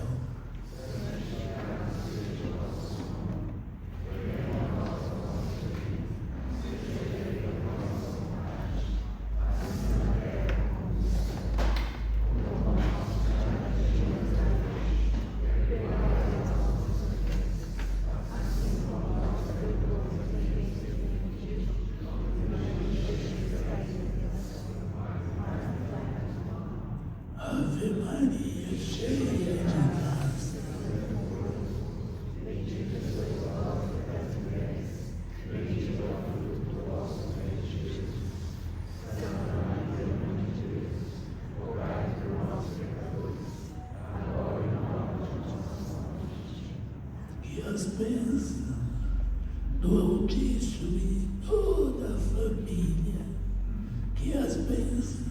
que as bênçãos do Altíssimo e toda a família, que as bênçãos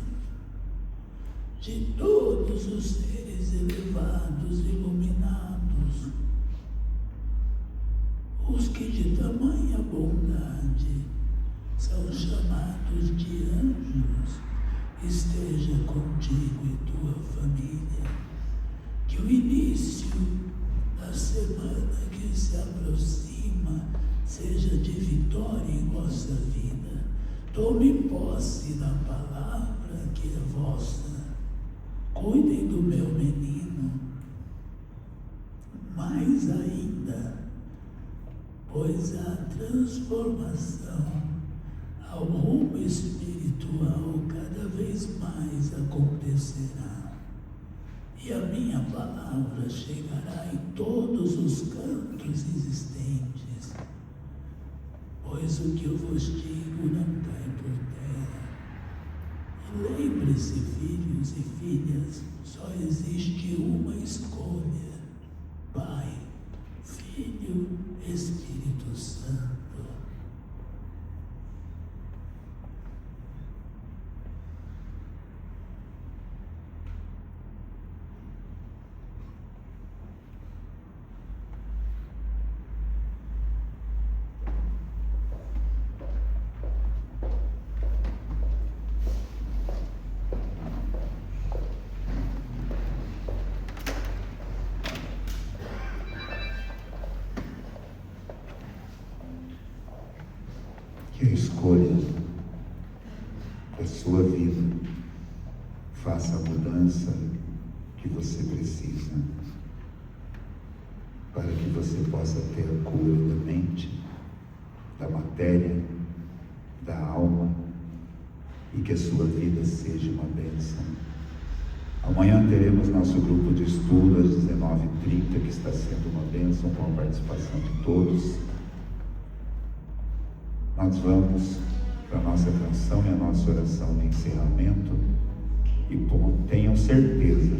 de todos os seres elevados, iluminados, os que de tamanha bondade são chamados de anjos, esteja contigo e tua família. Que o início da semana que se aproxima seja de vitória em vossa vida. Tome posse da palavra que é vossa. Cuidem do meu menino, mais ainda, pois a transformação ao rumo espiritual cada vez mais acontecerá. E a minha palavra chegará em todos os cantos existentes, pois o que eu vos digo não cai por terra. E lembre-se, filhos e filhas, só existe uma escolha: Pai, Filho, Espírito Santo. Que a escolha da sua vida faça a mudança que você precisa, para que você possa ter a cura da mente, da matéria, da alma, e que a sua vida seja uma bênção. Amanhã teremos nosso grupo de estudo às 19h30, que está sendo uma bênção com a participação de todos. Nós vamos para a nossa canção e a nossa oração de encerramento, e tenham certeza,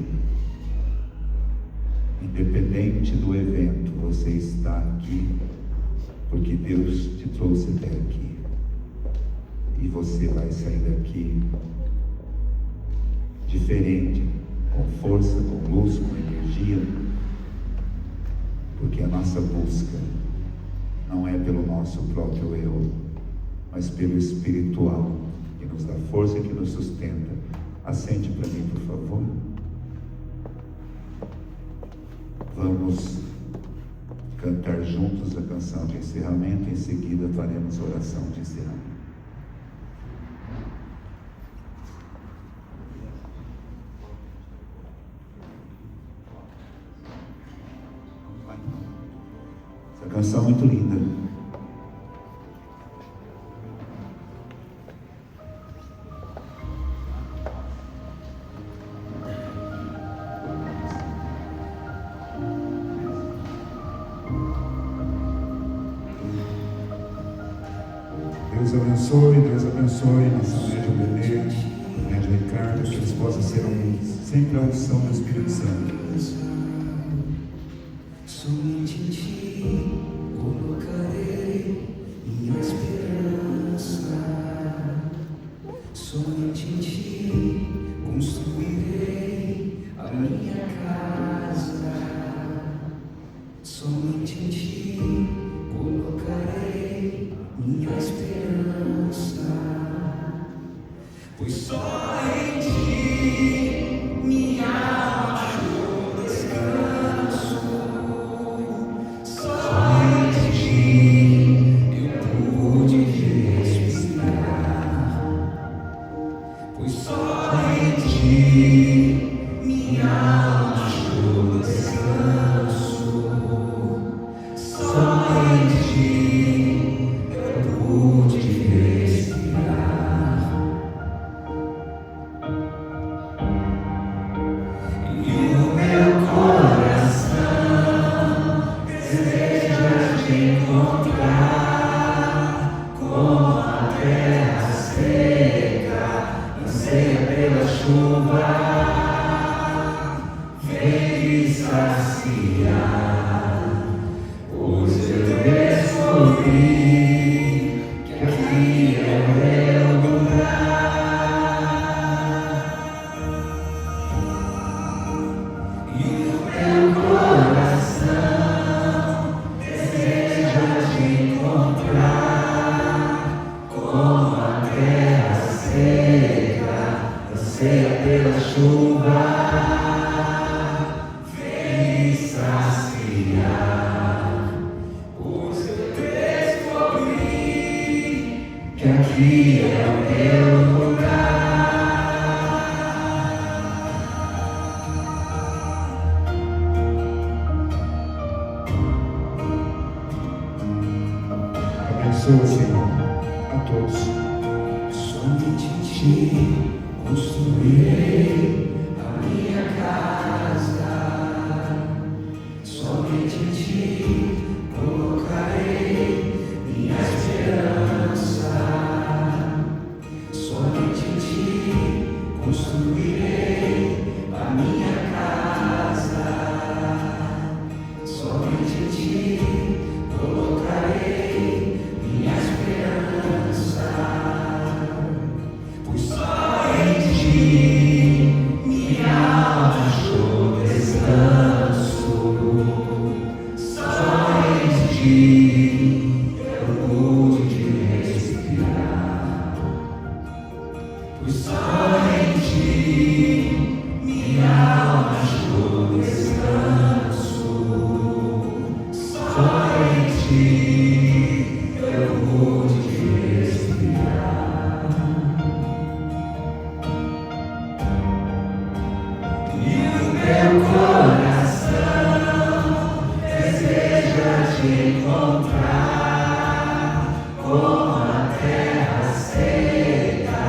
independente do evento, você está aqui porque Deus te trouxe até aqui, e você vai sair daqui diferente, com força, com luz, com energia, porque a nossa busca não é pelo nosso próprio eu, mas pelo espiritual, que nos dá força e que nos sustenta. Acende para mim, por favor. Vamos cantar juntos a canção de encerramento, em seguida faremos a oração de encerramento. Essa canção é muito linda. Deus abençoe nossa média Benê, média Ricardo, que eles possam ser sempre a unção do Espírito Santo. Somente em ti colocarei minha esperança, somente em ti construirei a minha casa, somente em ti colocarei minha esperança, pois só em ti minha alma achou descanso, só em ti eu pude respirar, pois só em ti minha alma achou descanso, só em ti eu pude respirar. E o meu coração deseja te encontrar, como a terra seca anseia pela chuva. Vem me saciar, descobri que aqui é o meu lugar. E o meu coração deseja te encontrar, como a terra seca anseia pela chuva. Vem saciar, pois eu descobri que aqui é o meu lugar. Abençoa, Senhor, a todos. Somente em ti construirei a minha casa. Somente em ti colocarei minha esperança. Somente em ti construirei a minha casa. Somente em ti colocarei minha esperança. Pois só em ti minha alma achou descanso. Só em ti eu pude respirar. Pois só em ti minha alma achou descanso. Só em ti eu pude respirar. E o meu coração deseja te encontrar, como a terra seca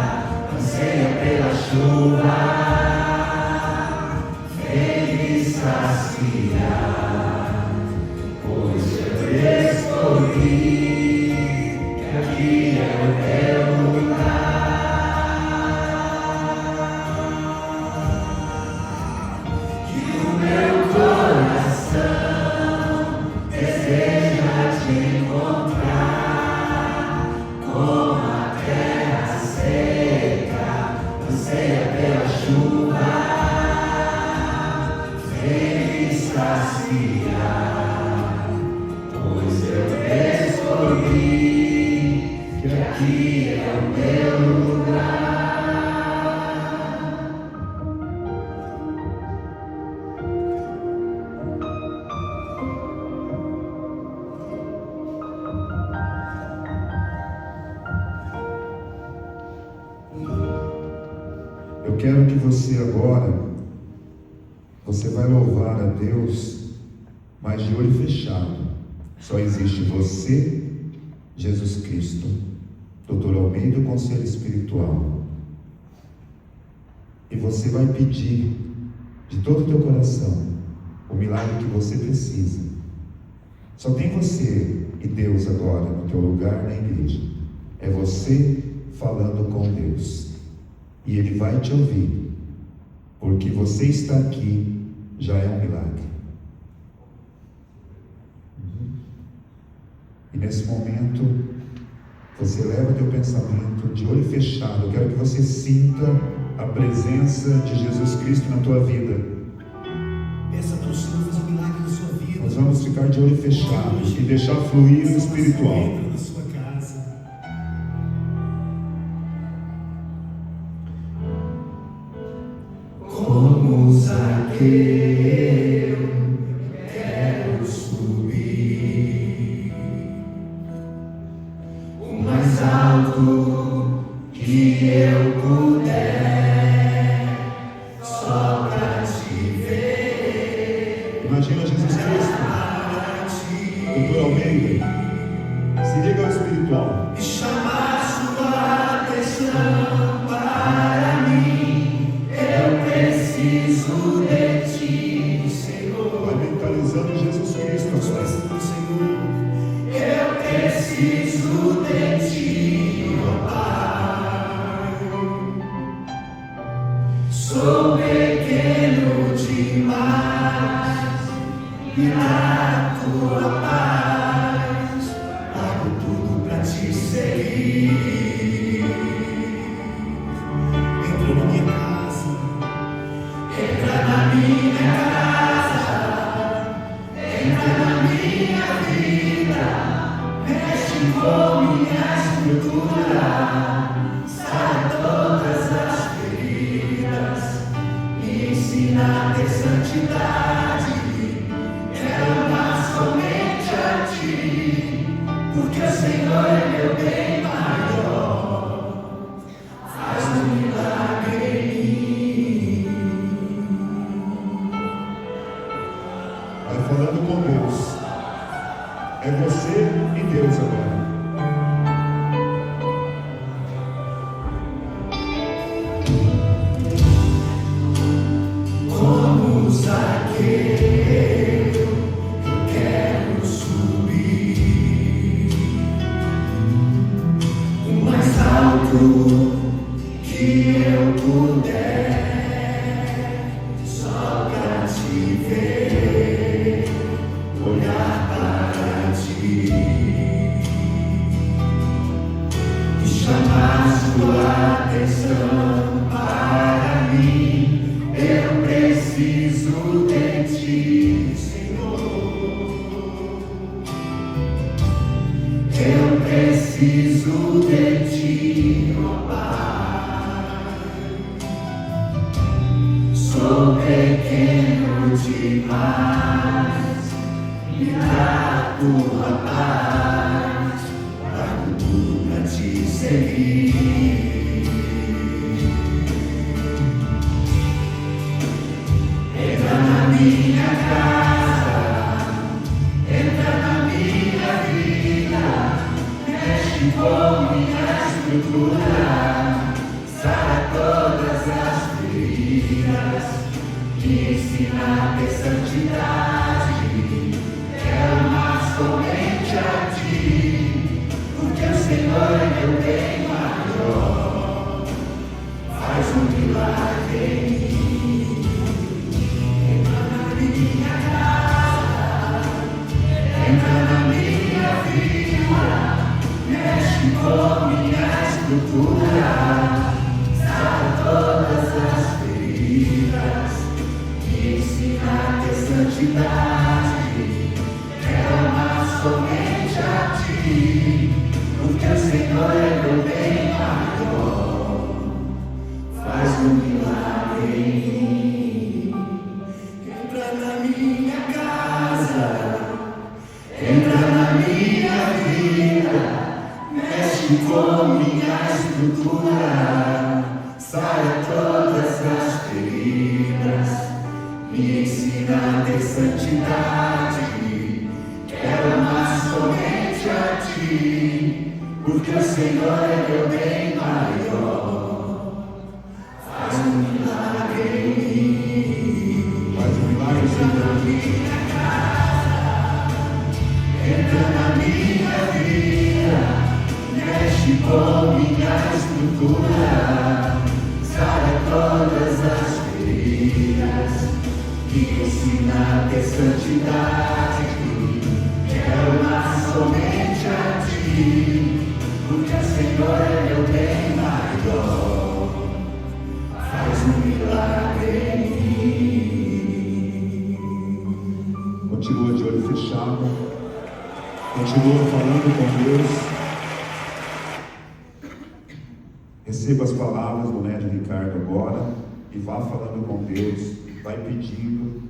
anseia pela chuva. Vem me saciar, pois eu descobri que aqui é o teu lugar. E o meu coração deseja te encontrar, como a terra seca anseia pela chuva. Vem me saciar, pois eu descobri que aqui é o meu lugar. Eu quero que você agora, você vai louvar a Deus, mas de olho fechado. Só existe você, Jesus Cristo, Dr. Almeida e o Conselho Espiritual. E você vai pedir de todo o teu coração o milagre que você precisa. Só tem você e Deus agora no teu lugar na igreja. É você falando com Deus. E Ele vai te ouvir. Porque você está aqui já é um milagre. E nesse momento, você leva teu pensamento de olho fechado. Eu quero que você sinta a presença de Jesus Cristo na tua vida. Peça para o Senhor fazer um milagre na sua vida. Nós vamos ficar de olho fechado e deixar fluir o espiritual. Entra na sua casa. Como Zaqueu, quero subir o mais alto que eu puder, só pra te ver. Imagina Jesus Cristo, Dr. Almeida, se liga ao espiritual. E chamar sua atenção para mim. Eu preciso de ti, Senhor. Vai mentalizando Jesus Cristo agora. Eu preciso de ti, ó Pai. Sou pequeno demais e na tua paz pago seguir. Entra na minha casa, entra na minha casa, entra na minha vida, mexe com minha estrutura, sai todas as feridas, me ensina a ter santidade. Quero amar somente a ti, porque o Senhor é meu bem maior. Faz um milagre em mim. Vai falando com Deus. É você e Deus agora. Como Zaqueu, eu quero subir o mais alto que eu puder, só pra te ver, olhar para ti e chamar sua atenção para mim. Eu preciso de ti, Senhor. Eu preciso de ti, ó Pai. Sou pequeno demais, me dá a tua paz, trago tudo pra te seguir. Entra na minha casa, entra na minha vida, mexe com minha estrutura, sara todas as feridas, me ensina a ter santidade. Quero amar somente a ti, porque o Senhor é meu bem maior. Faz um milagre em mim. Minha casa, entra na minha vida, mexe com minha estrutura, sara todas as feridas, me ensina a ter santidade. Quero amar somente a ti, porque o Senhor é meu bem maior. Faz um milagre em mim. Entra na minha casa, entra na minha vida, mexe com minha estrutura, sara todas as feridas, me ensina a ter santidade. Quero amar somente a ti, porque o Senhor é meu bem maior. Faz um milagre em mim. Faz um milagre, Entra na Senhor. minha casa, entra na minha vida, mexe com minha estrutura, sara todas as feridas, me ensina a ter santidade. Quero amar somente a ti, porque o Senhor é meu bem maior. Faz um milagre em mim. Continua de olho fechado. Continua falando com Deus. Receba as palavras do médium Ricardo agora e vá falando com Deus. Vai pedindo,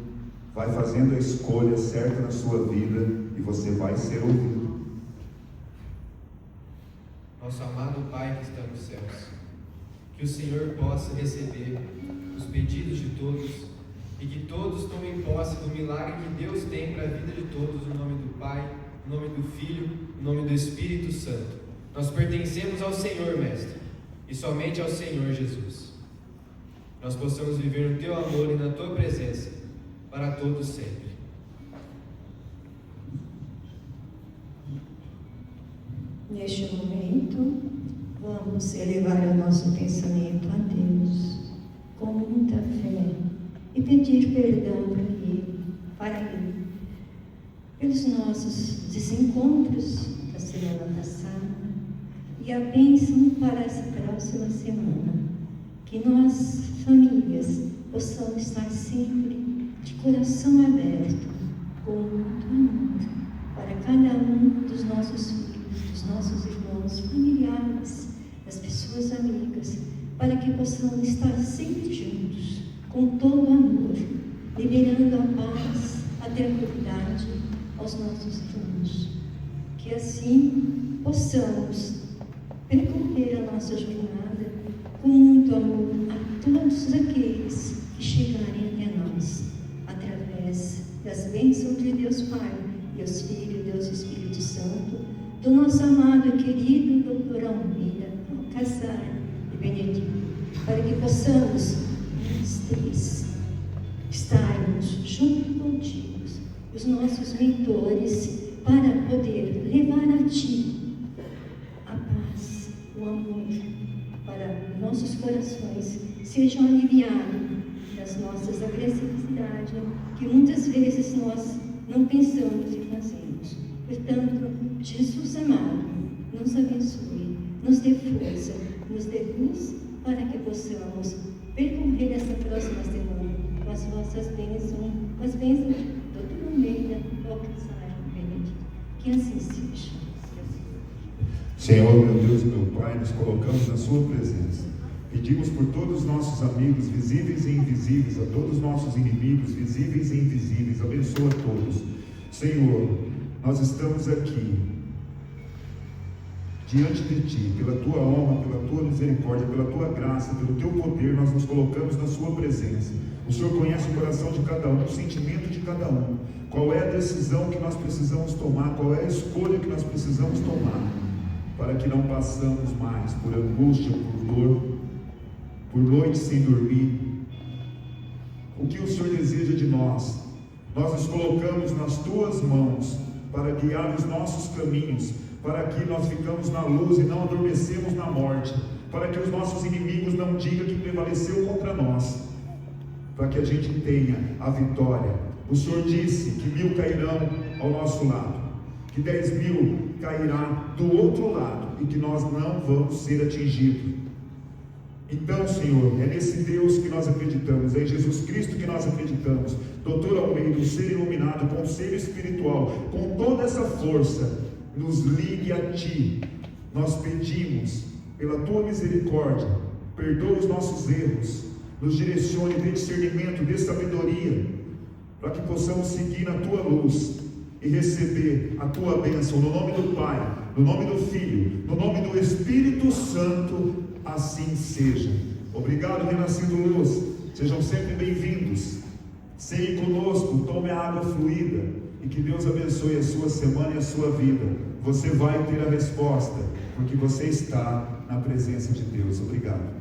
vai fazendo a escolha certa na sua vida e você vai ser ouvido. Nosso amado Pai que está nos céus, que o Senhor possa receber os pedidos de todos e que todos tomem posse do milagre que Deus tem para a vida de todos, no nome do Pai, no nome do Filho, no nome do Espírito Santo. Nós pertencemos ao Senhor, Mestre, e somente ao Senhor Jesus. Nós possamos viver no Teu amor e na Tua presença, para todos sempre. Neste momento, vamos elevar o nosso pensamento a Deus com muita fé e pedir perdão para Ele, pelos nossos desencontros da semana passada, e a bênção para essa próxima semana. Que nós, famílias, possamos estar sempre de coração aberto, com muito amor, para cada um dos nossos filhos, dos nossos irmãos, familiares, das pessoas amigas, para que possamos estar sempre juntos, com todo amor, liberando a paz, a tranquilidade aos nossos irmãos. Que assim possamos percorrer a nossa jornada com muito amor a todos aqueles que chegarem até nós, através das bênçãos de Deus Pai, Deus Filho, Deus Espírito Santo, do nosso amado e querido Dr. Almeida Alcazar e Benedito, para que possamos, nós três, estarmos junto contigo, os nossos mentores, para poder levar a Ti a paz, o amor, para nossos corações sejam aliviados das nossas agressividades, que muitas vezes nós não pensamos e fazemos. Portanto, Jesus amado, nos abençoe, nos dê força, nos dê luz, para que possamos percorrer essa próxima semana com as vossas bênçãos, com as bênçãos do Dr. Almeida, Alcazar e Benedito. Que assim seja. Senhor, meu Deus e meu Pai, nos colocamos na Sua presença. Pedimos por todos os nossos amigos, visíveis e invisíveis, a todos os nossos inimigos, visíveis e invisíveis, abençoa todos. Senhor, nós estamos aqui, diante de Ti, pela Tua honra, pela Tua misericórdia, pela Tua graça, pelo Teu poder, nós nos colocamos na Sua presença. O Senhor conhece o coração de cada um, o sentimento de cada um. Qual é a decisão que nós precisamos tomar, qual é a escolha que nós precisamos tomar, para que não passamos mais por angústia, por dor, por noites sem dormir. O que o Senhor deseja de nós? Nós nos colocamos nas Tuas mãos para guiar os nossos caminhos, para que nós ficamos na luz e não adormecemos na morte, para que os nossos inimigos não digam que prevaleceu contra nós, para que a gente tenha a vitória. O Senhor disse que 1000 cairão ao nosso lado, que 10.000 cairá do outro lado e que nós não vamos ser atingidos. Então, Senhor, é nesse Deus que nós acreditamos, é em Jesus Cristo que nós acreditamos. Dr. Almeida, o ser iluminado, conselho espiritual, com toda essa força, nos ligue a Ti. Nós pedimos, pela Tua misericórdia, perdoa os nossos erros, nos direcione, dê discernimento, dê sabedoria, para que possamos seguir na Tua luz e receber a Tua bênção, no nome do Pai, no nome do Filho, no nome do Espírito Santo, assim seja. Obrigado, Renascido Luz, sejam sempre bem-vindos, ceie conosco, tome a água fluida, e que Deus abençoe a sua semana e a sua vida. Você vai ter a resposta, porque você está na presença de Deus. Obrigado.